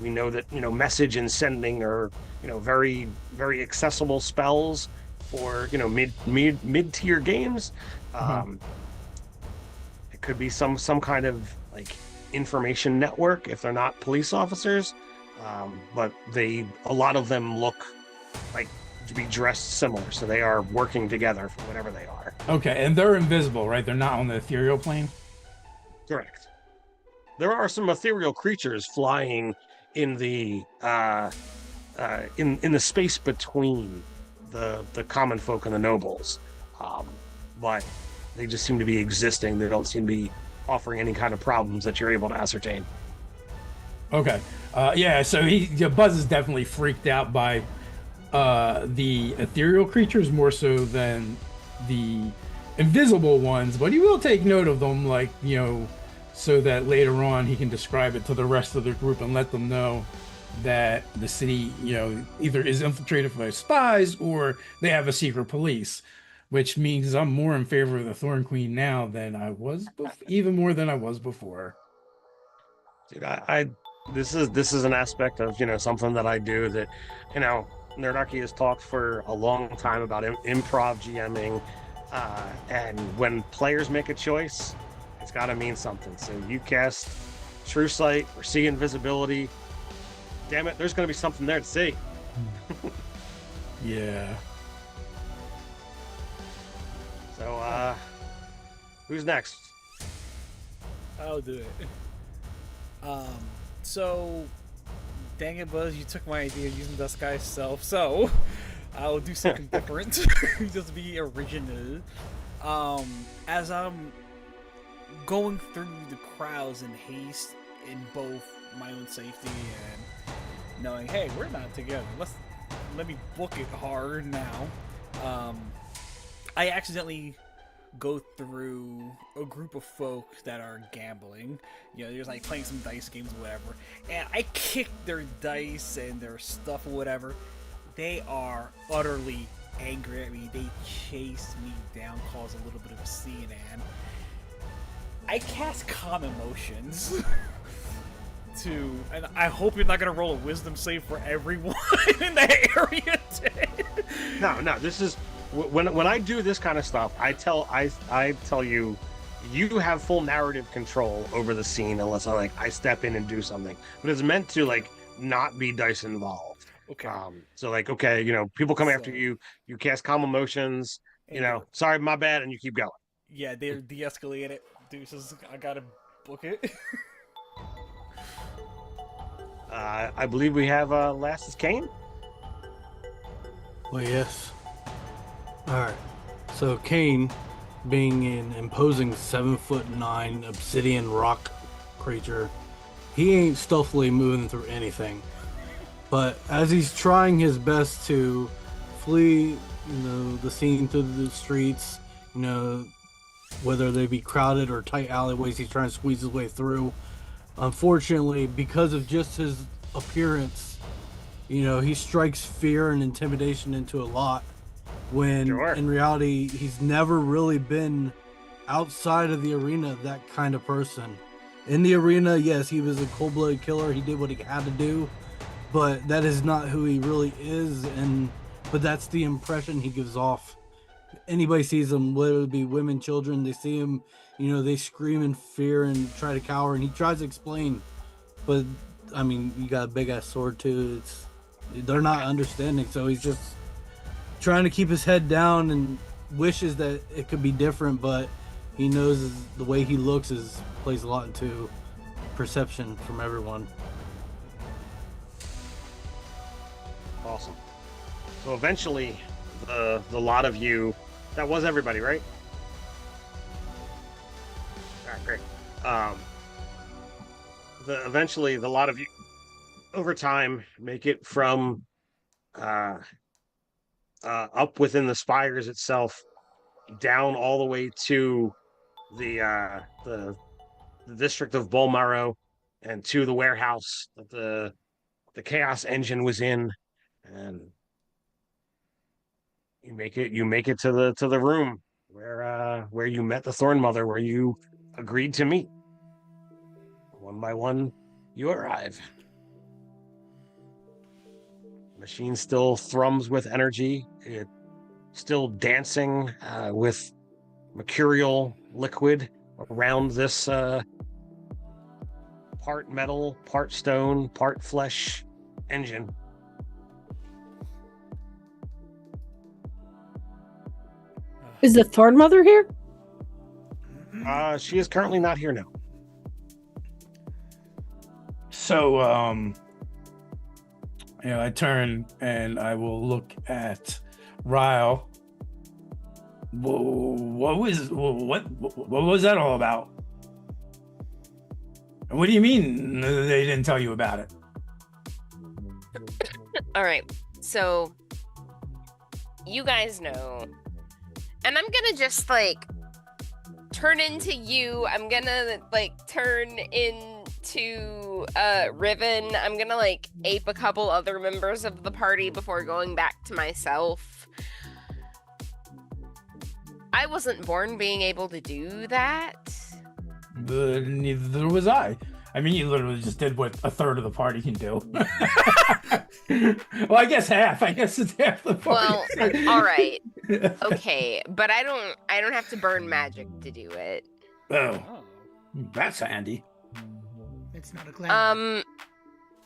We know that message and sending are very very accessible spells for mid-tier games. It could be some kind of like information network if they're not police officers, but a lot of them look like to be dressed similar, so they are working together for whatever they are. Okay, and they're invisible, right? They're not on the ethereal plane? Correct. There are some ethereal creatures flying in the in the space between the common folk and the nobles, but they just seem to be existing. They don't seem to be offering any kind of problems that you're able to ascertain. Okay. So Buzz is definitely freaked out by the ethereal creatures more so than the invisible ones, but he will take note of them, like, so that later on he can describe it to the rest of the group and let them know that the city, either is infiltrated by spies or they have a secret police, which means I'm more in favor of the Thorn Queen now than I was, even more than I was before. Dude, this is an aspect of something that I do that Nerdarchy has talked for a long time about improv GMing, and when players make a choice, it's got to mean something. So you cast True Sight or See Invisibility. Damn it, there's going to be something there to see. Yeah. So, who's next? I'll do it. So, dang it, Buzz, you took my idea of using Dust Guy's self, so I'll do something different. Just be original. As I'm going through the crowds in haste, in both my own safety and knowing, hey, we're not together. Let me book it hard now. I accidentally go through a group of folk that are gambling. They're just like playing some dice games or whatever. And I kick their dice and their stuff or whatever. They are utterly angry at me. They chase me down, cause a little bit of a scene, and I cast Calm Emotions. And I hope you're not gonna roll a wisdom save for everyone in that area. No, this is when I do this kind of stuff. I tell you, you have full narrative control over the scene unless I step in and do something. But it's meant to not be dice involved. Okay. So okay, people come after you. You cast Calm Emotions. Sorry, my bad, and you keep going. Yeah, they're de-escalating it. Deuces, I gotta book it. I believe we have last is Kane. Well, yes. Alright. So Kane, being an imposing 7'9" obsidian rock creature, he ain't stealthily moving through anything. But as he's trying his best to flee, the scene through the streets, whether they be crowded or tight alleyways, he's trying to squeeze his way through. Unfortunately, because of just his appearance, he strikes fear and intimidation into a lot, when in reality he's never really been outside of the arena that kind of person. In the arena, yes, he was a cold-blooded killer. He did what he had to do, but that is not who he really is. But that's the impression he gives off. Anybody sees him, whether it be women, children, they see him, they scream in fear and try to cower, and he tries to explain, but you got a big ass sword too. They're not understanding, so he's just trying to keep his head down and wishes that it could be different, but he knows the way he looks plays a lot into perception from everyone. Awesome. So eventually, the lot of you, that was everybody, right? All right, great. Eventually, the lot of you, over time, make it from up within the spires itself, down all the way to the district of Bolmaro, and to the warehouse that the Chaos Engine was in, and you make it to the room where you met the Thorn Mother, where you agreed to meet. One by one, you arrive. The machine still thrums with energy. It's still dancing with mercurial liquid around this part metal, part stone, part flesh engine. Is the Thorn Mother here? She is currently not here now. So, I turn and I will look at Ryle. What was that all about? What do you mean they didn't tell you about it? All right, so you guys know, and I'm gonna just turn into you. I'm gonna like turn into Riven. I'm gonna like ape a couple other members of the party before going back to myself. I wasn't born being able to do that. Neither was I. I mean, you literally just did what a third of the party can do. Well, I guess half. I guess it's half the party. Well, all right. Okay, but I don't have to burn magic to do it. Oh, that's handy. It's not a glamour.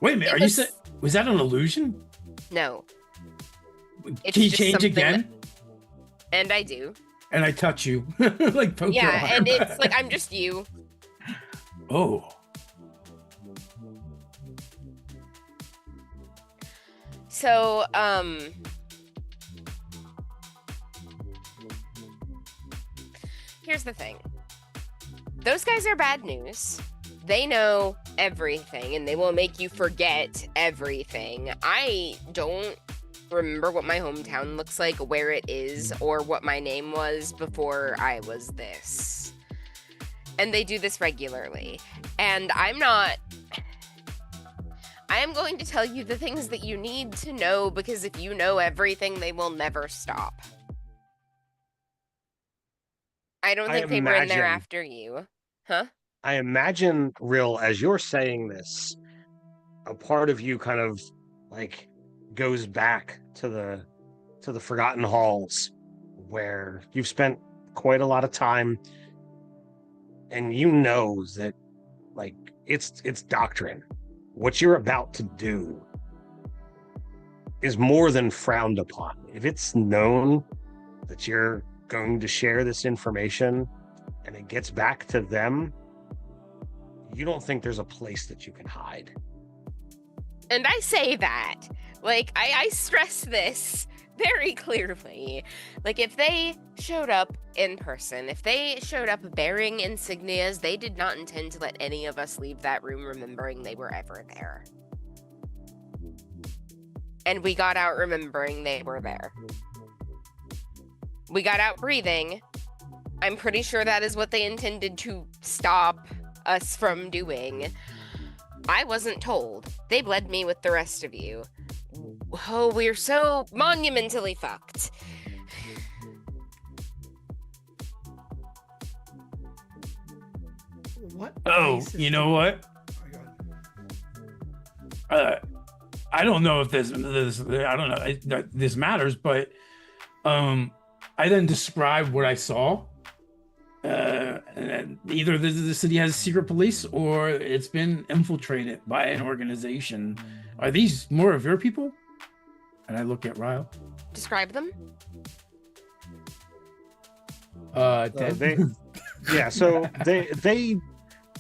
Wait a minute. Are you saying was that an illusion? No. It's Can you just change something again? And I do. And I touch you like poke your Yeah, arm. and it's like I'm just you. Oh. So, here's the thing. Those guys are bad news. They know everything, and they will make you forget everything. I don't remember what my hometown looks like, where it is, or what my name was before I was this. And they do this regularly. And I am going to tell you the things that you need to know, because if you know everything, they will never stop. I don't think they were in there after you. Huh? I imagine, Rill, as you're saying this, a part of you kind of like goes back to the Forgotten Halls, where you've spent quite a lot of time, and you know that like it's doctrine. What you're about to do is more than frowned upon. If it's known that you're going to share this information and it gets back to them, you don't think there's a place that you can hide. And I say that, like, I stress this very clearly. Like, if they showed up in person, if they showed up bearing insignias, they did not intend to let any of us leave that room remembering they were ever there. And we got out remembering they were there. We got out breathing. I'm pretty sure that is what they intended to stop us from doing. I wasn't told. They bled me with the rest of you. Oh, we're so monumentally fucked. What? Oh, place is you know what? I don't know if this I don't know this matters, but I then described what I saw. And either the city has secret police or it's been infiltrated by an organization. Are these more of your people? And I look at Ryle. Describe them. Ted? So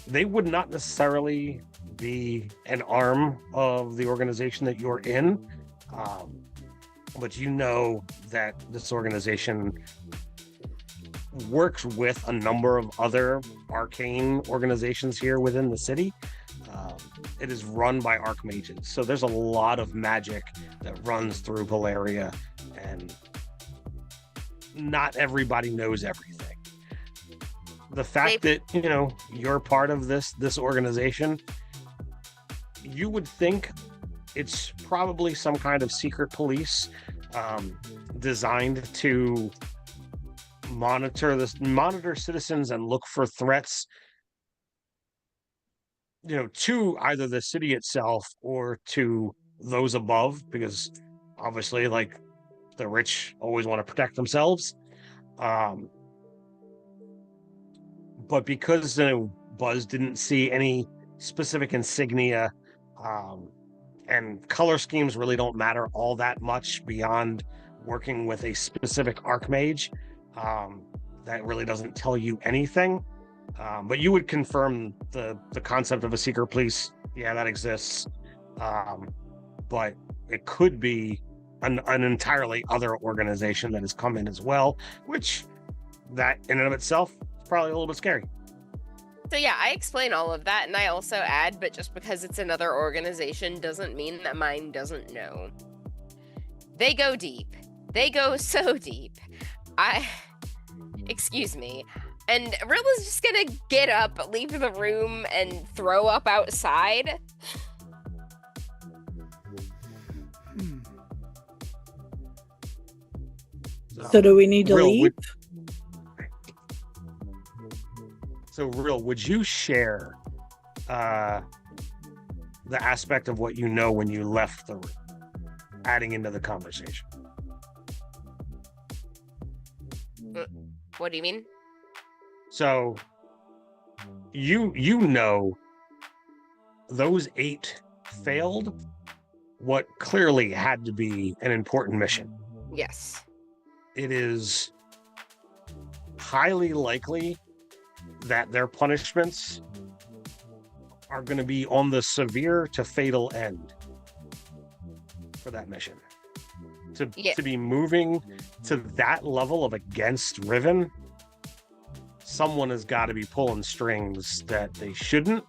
they would not necessarily be an arm of the organization that you're in, but you know that this organization works with a number of other arcane organizations here within the city. It is run by archmages, so there's a lot of magic that runs through Balaria, and not everybody knows everything. The fact that you're part of this organization, you would think it's probably some kind of secret police designed to monitor citizens and look for threats, to either the city itself or to those above, because obviously, like, the rich always want to protect themselves. But because Buzz didn't see any specific insignia, and color schemes really don't matter all that much beyond working with a specific archmage, that really doesn't tell you anything. But you would confirm the concept of a secret police. Yeah, that exists. But it could be an entirely other organization that has come in as well, which that in and of itself is probably a little bit scary. So yeah, I explain all of that, and I also add, but just because it's another organization doesn't mean that mine doesn't know. They go deep. They go so deep. Excuse me. And Rilla's just gonna get up, leave the room, and throw up outside. So do we need to Real, leave? Would you share the aspect of what you know when you left the room, adding into the conversation? What do you mean? So you know those 8 failed what clearly had to be an important mission. Yes. It is highly likely that their punishments are going to be on the severe to fatal end for that mission. To be moving to that level of against Riven, someone has got to be pulling strings that they shouldn't,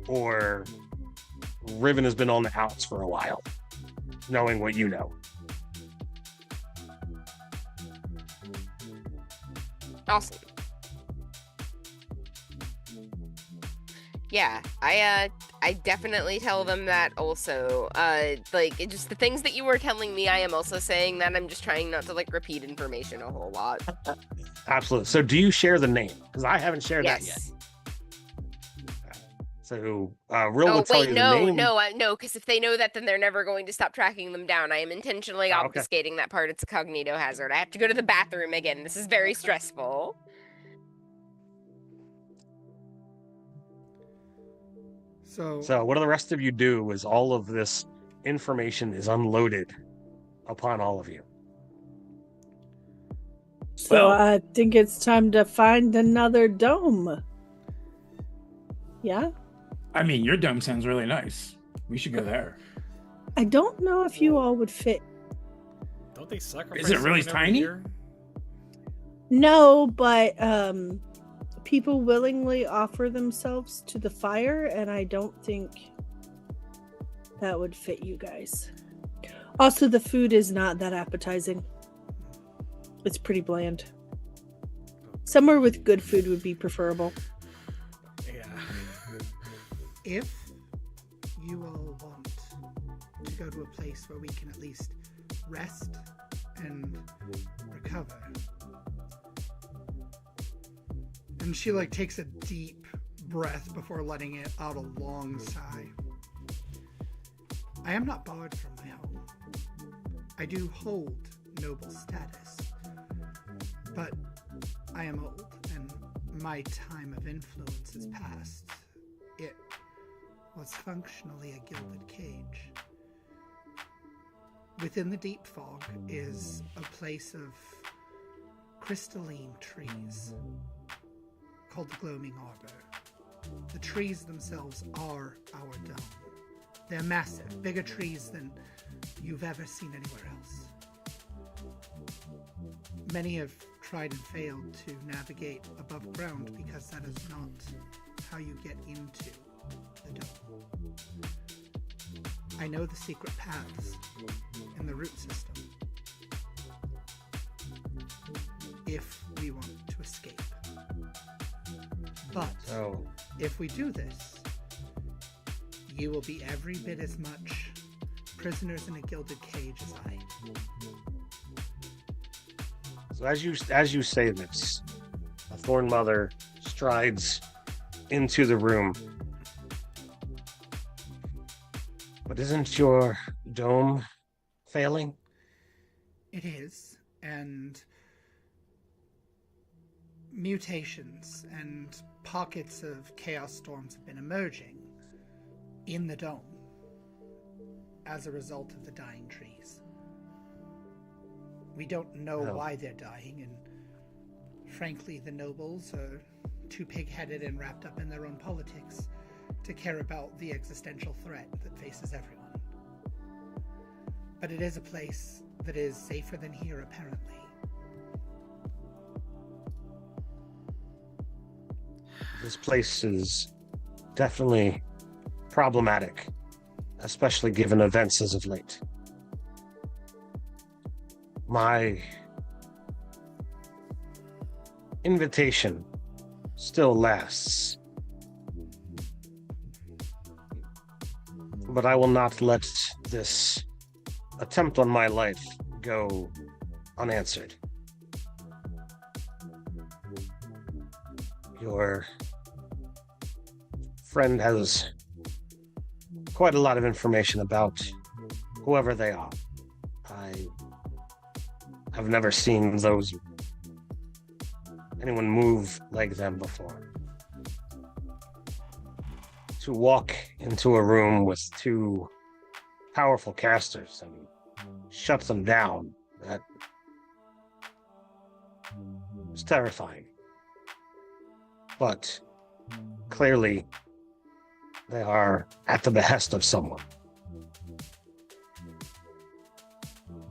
or Riven has been on the outs for a while, knowing what you know. Awesome. Yeah, I definitely tell them that also. Like, just the things that you were telling me, I am also saying that. I'm just trying not to, like, repeat information a whole lot. Absolutely. So do you share the name? Because I haven't shared that yet. Yes. So, Real will tell you the name. No, because if they know that, then they're never going to stop tracking them down. I am intentionally Okay. obfuscating that part. It's a cognito hazard. I have to go to the bathroom again. This is very stressful. So what do the rest of you do as all of this information is unloaded upon all of you? So I think it's time to find another dome. Yeah? I mean, your dome sounds really nice. We should go there. I don't know if you all would fit. Don't they sacrifice? Is it really someone every tiny? year? No, but people willingly offer themselves to the fire, and I don't think that would fit you guys. Also, the food is not that appetizing. It's pretty bland. Somewhere with good food would be preferable. Yeah. if you all want to go to a place where we can at least rest and recover. And she like takes a deep breath before letting it out a long sigh. I am not barred from my home. I do hold noble status. But I am old, and my time of influence is past. It was functionally a gilded cage. Within the deep fog is a place of crystalline trees called the Gloaming Arbor. The trees themselves are our dome. They're massive, bigger trees than you've ever seen anywhere else. Many have tried and failed to navigate above ground because that is not how you get into the dome. I know the secret paths in the root system if we want to escape. But if we do this, you will be every bit as much prisoners in a gilded cage as I. So as you say this, a Thorn Mother strides into the room. But isn't your dome failing? It is, and mutations and pockets of chaos storms have been emerging in the dome as a result of the dying trees. We don't know why they're dying, and frankly, the nobles are too pig-headed and wrapped up in their own politics to care about the existential threat that faces everyone. But it is a place that is safer than here, apparently. This place is definitely problematic, especially given events as of late. My invitation still lasts. But I will not let this attempt on my life go unanswered. Your friend has quite a lot of information about whoever they are. I have never seen anyone move like them before. To walk into a room with two powerful casters and shut them down, that is terrifying. But clearly, they are at the behest of someone.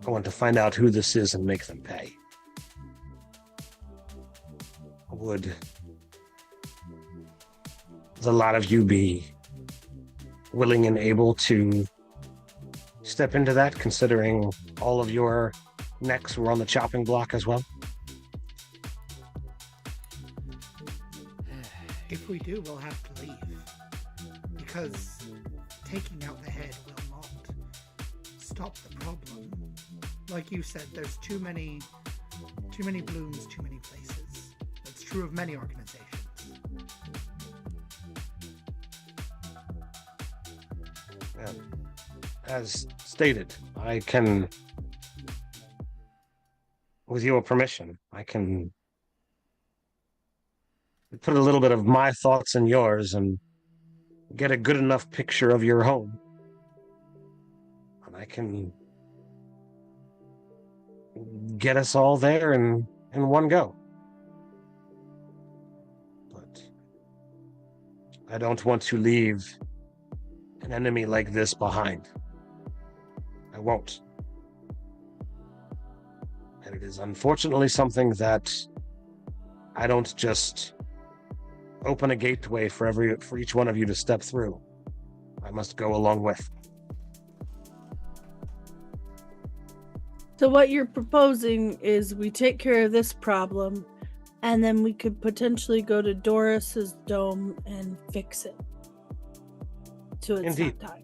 I want to find out who this is and make them pay. Would the lot of you be willing and able to step into that, considering all of your necks were on the chopping block as well? If we do, we'll have to leave. Because taking out the head will not stop the problem. Like you said, there's too many blooms, too many places. That's true of many organizations. As stated, I can, with your permission, I can put a little bit of my thoughts in yours and get a good enough picture of your home. And I can get us all there in one go. But I don't want to leave an enemy like this behind. I won't. And it is unfortunately something that I don't just open a gateway for each one of you to step through. I must go along with. So what you're proposing is we take care of this problem, and then we could potentially go to Doris's dome and fix it. So it's Indeed. not time.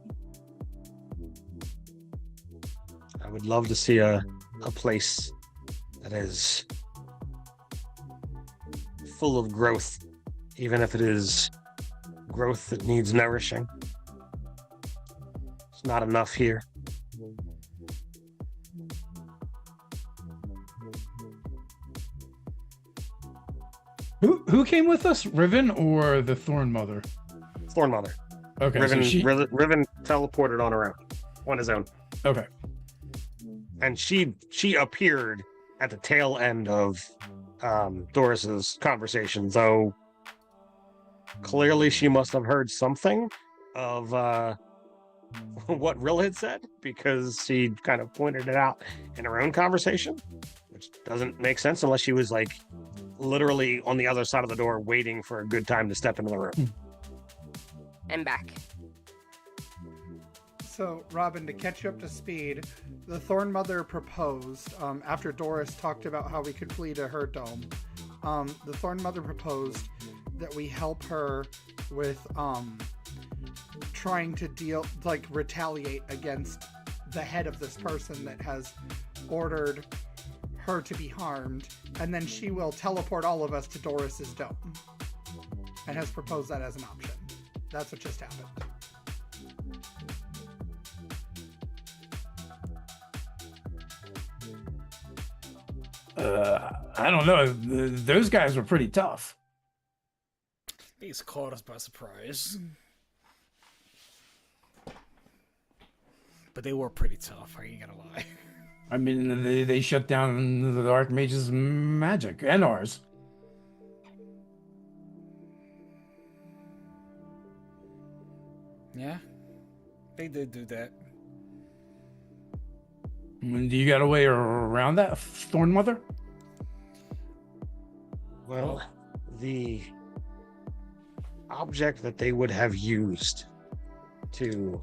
I would love to see a place that is full of growth, even if it is growth that needs nourishing. It's not enough here. Who came with us, Riven or the Thorn Mother? Thorn Mother. Okay, Riven, so Riven teleported on her own, on his own. okay. And she appeared at the tail end of Doris's conversation, though clearly she must have heard something of what Rill had said, because she kind of pointed it out in her own conversation, which doesn't make sense unless she was like literally on the other side of the door waiting for a good time to step into the room. I'm back. So, Robin, to catch you up to speed, the Thorn Mother proposed, after Doris talked about how we could flee to her dome, the Thorn Mother proposed that we help her with trying to retaliate against the head of this person that has ordered her to be harmed, and then she will teleport all of us to Doris's dome, and has proposed that as an option. That's what just happened. I don't know. Those guys were pretty tough. These caught us by surprise. But they were pretty tough, I ain't gonna lie. I mean, they shut down the Archmage's magic and ours. Yeah, they did do that. I mean, do you got a way around that, Thorn Mother? Well, the object that they would have used to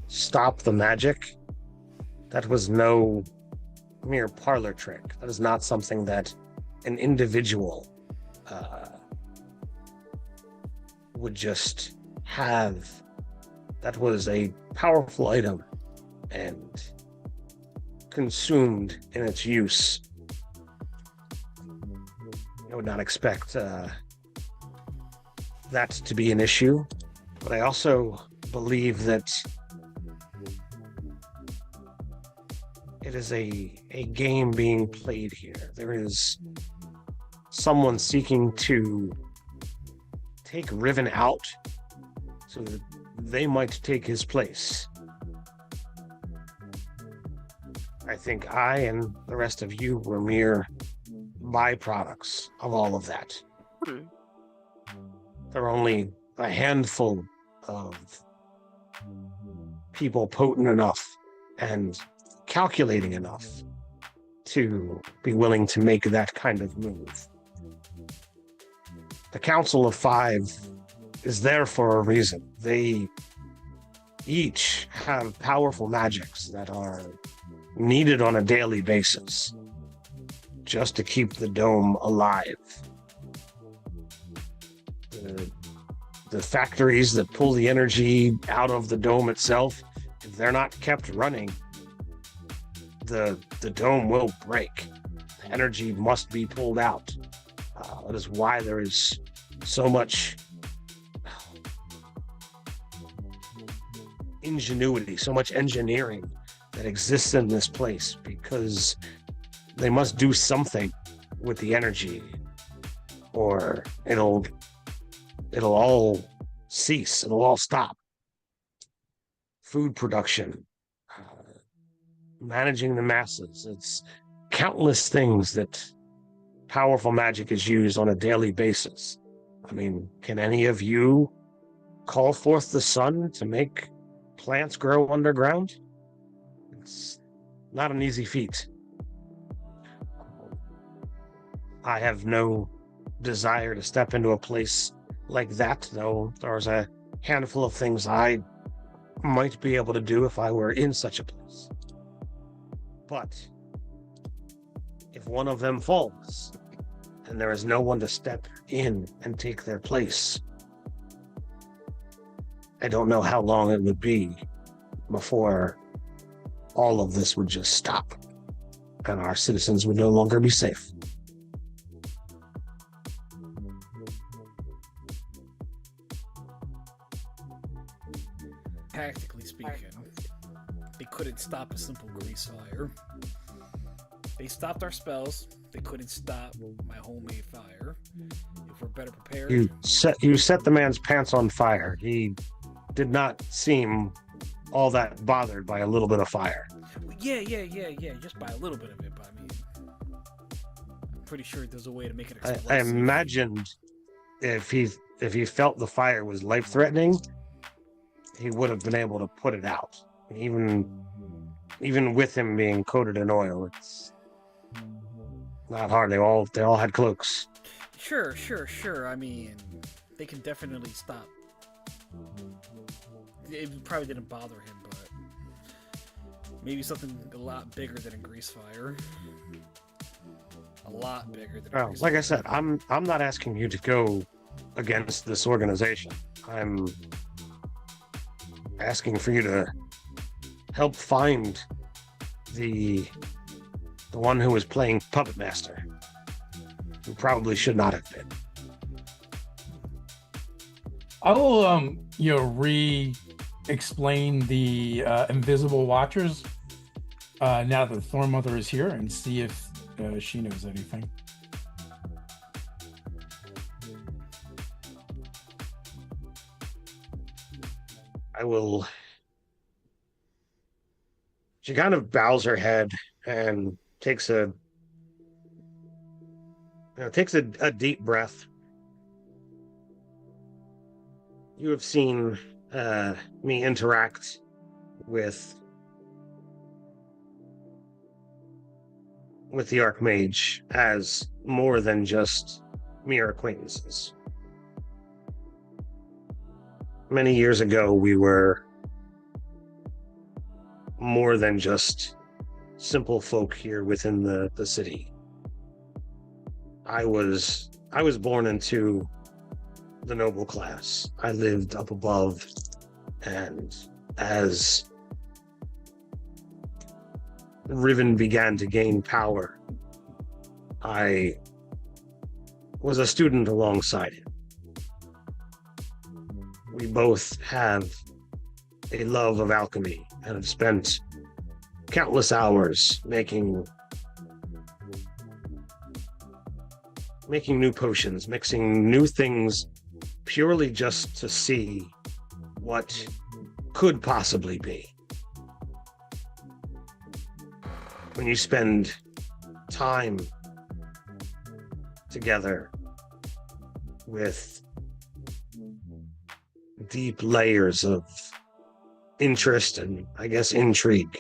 stop the magic, that was no mere parlor trick. That is not something that an individual would just have that was a powerful item and consumed in its use. I would not expect that to be an issue, but I also believe that it is a game being played here. There is someone seeking to take Riven out so that they might take his place. I think I and the rest of you were mere byproducts of all of that. There are only a handful of people potent enough and calculating enough to be willing to make that kind of move. The Council of Five is there for a reason. They each have powerful magics that are needed on a daily basis just to keep the dome alive. The factories that pull the energy out of the dome itself, if they're not kept running, the dome will break. The energy must be pulled out. That is why there is so much ingenuity, so much engineering that exists in this place, because they must do something with the energy or it'll all cease, it'll all stop. Food production, managing the masses, it's countless things that powerful magic is used on a daily basis. I mean, can any of you call forth the sun to make plants grow underground? It's not an easy feat. I have no desire to step into a place like that, though there's a handful of things I might be able to do if I were in such a place. But if one of them falls, and there is no one to step in and take their place, I don't know how long it would be before all of this would just stop and our citizens would no longer be safe. Tactically speaking, they couldn't stop a simple grease fire. They stopped our spells. They couldn't stop my homemade fire. If we're better prepared, You set the man's pants on fire. He did not seem all that bothered by a little bit of fire. Yeah. Just by a little bit of it, but I mean, I'm pretty sure there's a way to make it explosive. I imagined if he felt the fire was life-threatening, he would have been able to put it out. Even with him being coated in oil, it's not hard. They all had cloaks. Sure. I mean, they can definitely stop. It probably didn't bother him, but maybe something a lot bigger than a grease fire. A lot bigger than a grease Like fire. I said, I'm not asking you to go against this organization. I'm asking for you to help find the one who was playing Puppet Master, who probably should not have been. I will, re-explain the invisible watchers now that the Thorn Mother is here, and see if she knows anything. I will. She kind of bows her head and takes a deep breath. You have seen me interact with the Archmage as more than just mere acquaintances. Many years ago, we were more than just simple folk here within the city. I was born into the noble class. I lived up above, and as Riven began to gain power, I was a student alongside him. We both have a love of alchemy and have spent countless hours making new potions, mixing new things purely just to see what could possibly be. When you spend time together with deep layers of interest and, I guess, intrigue,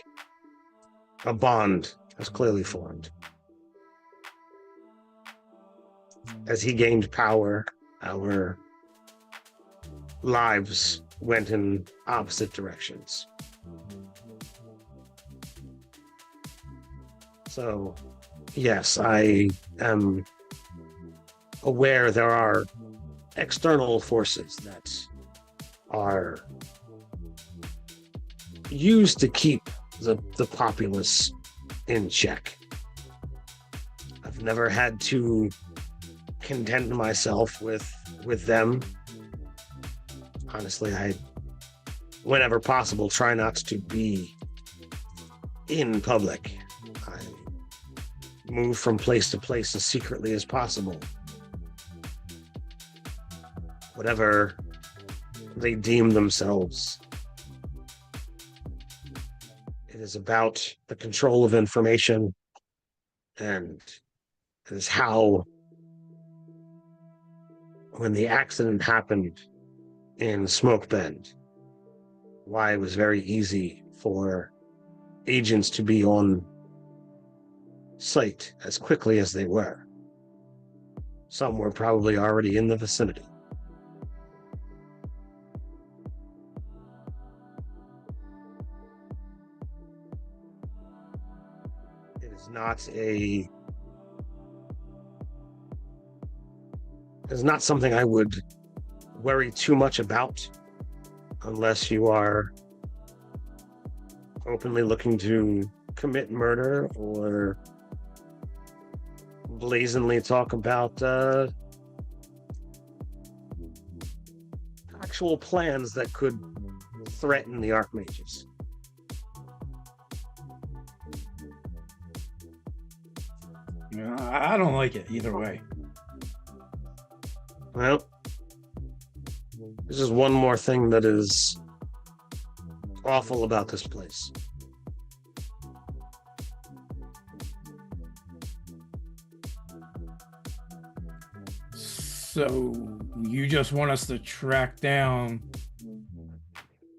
a bond has clearly formed. As he gained power, our lives went in opposite directions. So, yes, I am aware there are external forces that are used to keep the populace in check. I've never had to content myself with them. Honestly, I, whenever possible, try not to be in public. I move from place to place as secretly as possible. Whatever they deem themselves. It is about the control of information, and it is how, when the accident happened in Smoke Bend, why it was very easy for agents to be on site as quickly as they were. Some were probably already in the vicinity. It is not something I would worry too much about unless you are openly looking to commit murder or blazingly talk about actual plans that could threaten the Archmages. I don't like it either way. Well, this is one more thing that is awful about this place. So you just want us to track down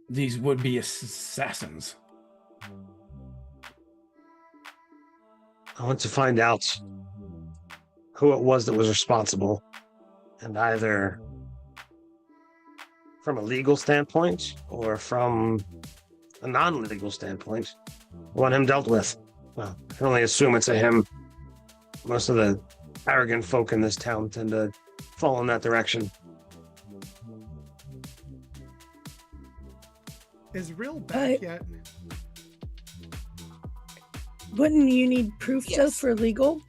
these would-be assassins? I want to find out who it was that was responsible, and either from a legal standpoint or from a non-legal standpoint, want him dealt with. Well, I can only assume it's a him. Most of the arrogant folk in this town tend to fall in that direction. Is Real back yet? Wouldn't you need proof though Yes. for legal?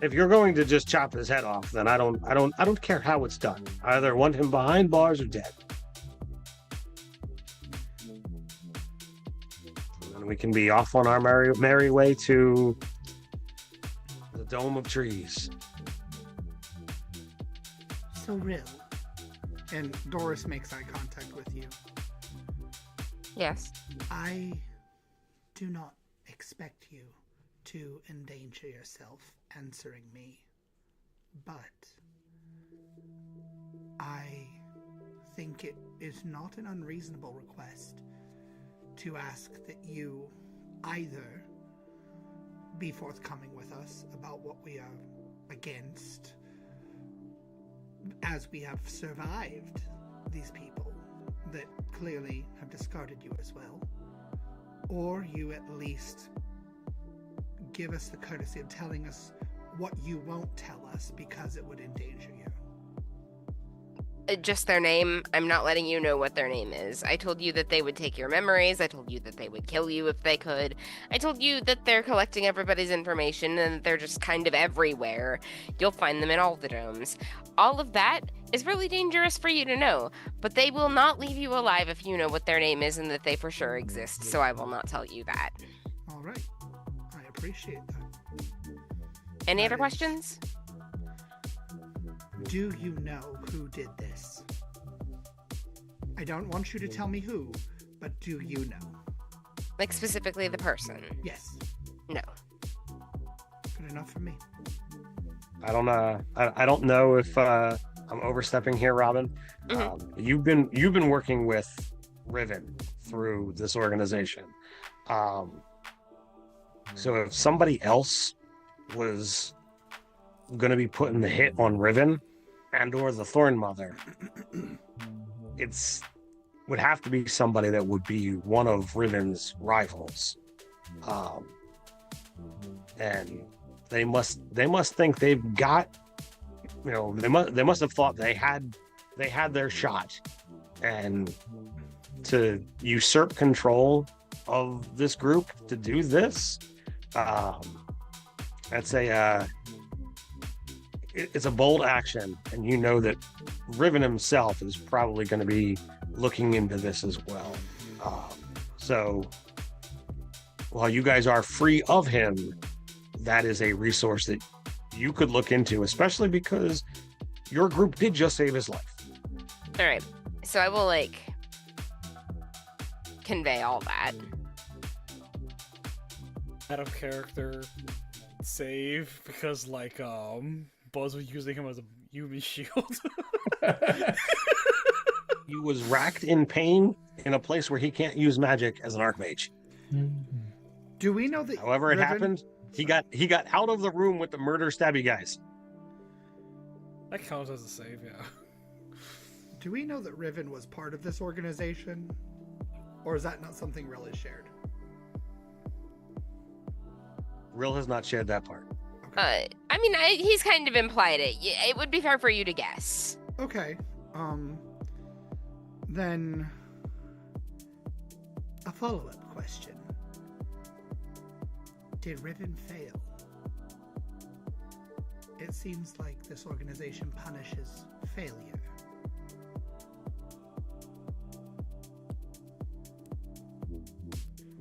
If you're going to just chop his head off, then I don't care how it's done. I either want him behind bars or dead. And we can be off on our merry way to the Dome of Trees. So Real. And Doris makes eye contact with you. Yes. I do not expect you to endanger yourself answering me, but I think it is not an unreasonable request to ask that you either be forthcoming with us about what we are against, as we have survived these people that clearly have discarded you as well, or you at least give us the courtesy of telling us what you won't tell us because it would endanger you? Just their name. I'm not letting you know what their name is. I told you that they would take your memories. I told you that they would kill you if they could. I told you that they're collecting everybody's information and that they're just kind of everywhere. You'll find them in all the domes. All of that is really dangerous for you to know, but they will not leave you alive if you know what their name is and that they for sure exist, so I will not tell you that. All right. I appreciate that. Any That other is- questions? Do you know who did this? I don't want you to tell me who, but do you know? Like specifically the person? Yes. No. Good enough for me. I don't know if I'm overstepping here, Robin. Mhm. You've been working with Riven through this organization. So if somebody else was going to be putting the hit on Riven and or the Thorn Mother, would have to be somebody that would be one of Riven's rivals. And they must think they've got, they must have thought they had their shot, and to usurp control of this group to do this, that's it's a bold action, and you know that Riven himself is probably going to be looking into this as well. So while you guys are free of him, that is a resource that you could look into, especially because your group did just save his life. All right. So I will convey all that. Out of character save because Buzz was using him as a human shield. He was racked in pain in a place where he can't use magic as an archmage. Do we know that? However it Riven- happened, he got out of the room with the murder stabby guys. That counts as a save, yeah. Do we know that Riven was part of this organization, or is that not something Rill has shared? Rill has not shared that part. He's kind of implied it. It would be fair for you to guess. Okay. Then a follow-up question. Did Riven fail? It seems like this organization punishes failure.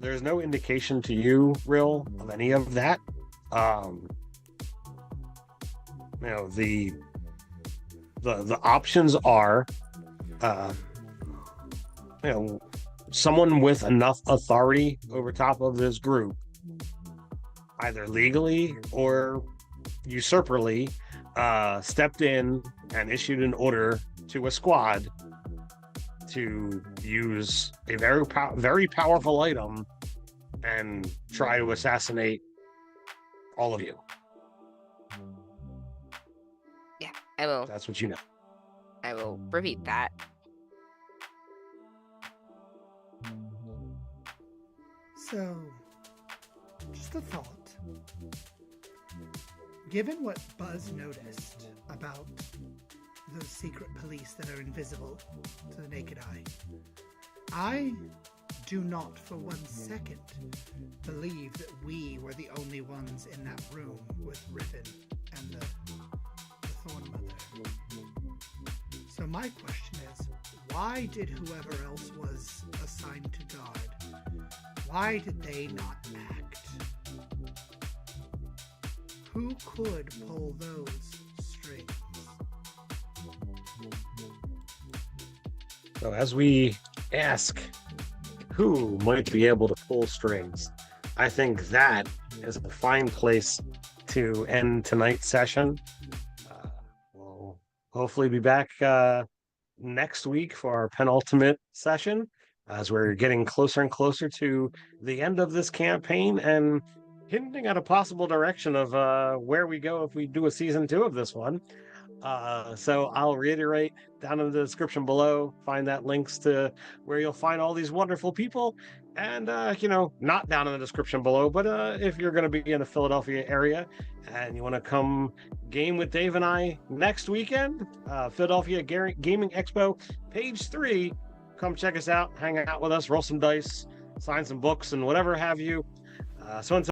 There's no indication to you, Rill, of any of that. The options are, someone with enough authority over top of this group, either legally or usurperly, stepped in and issued an order to a squad to use a very powerful item and try to assassinate all of you. Yeah, I will. That's what you know. I will repeat that. So, just a thought. Given what Buzz noticed about those secret police that are invisible to the naked eye, I do not for 1 second believe that we were the only ones in that room with Riven and the Thorn Mother. So my question is, why did whoever else was assigned to guard, why did they not act? Who could pull those strings? So as we ask who might be able to pull strings, I think that is a fine place to end tonight's session. We'll hopefully be back next week for our penultimate session, as we're getting closer and closer to the end of this campaign and hinting at a possible direction of where we go if we do a season 2 of this one. So I'll reiterate down in the description below, find that links to where you'll find all these wonderful people. And, not down in the description below, but if you're going to be in the Philadelphia area and you want to come game with Dave and I next weekend, Philadelphia Gaming Expo, page 3, come check us out, hang out with us, roll some dice, sign some books, and whatever have you. So until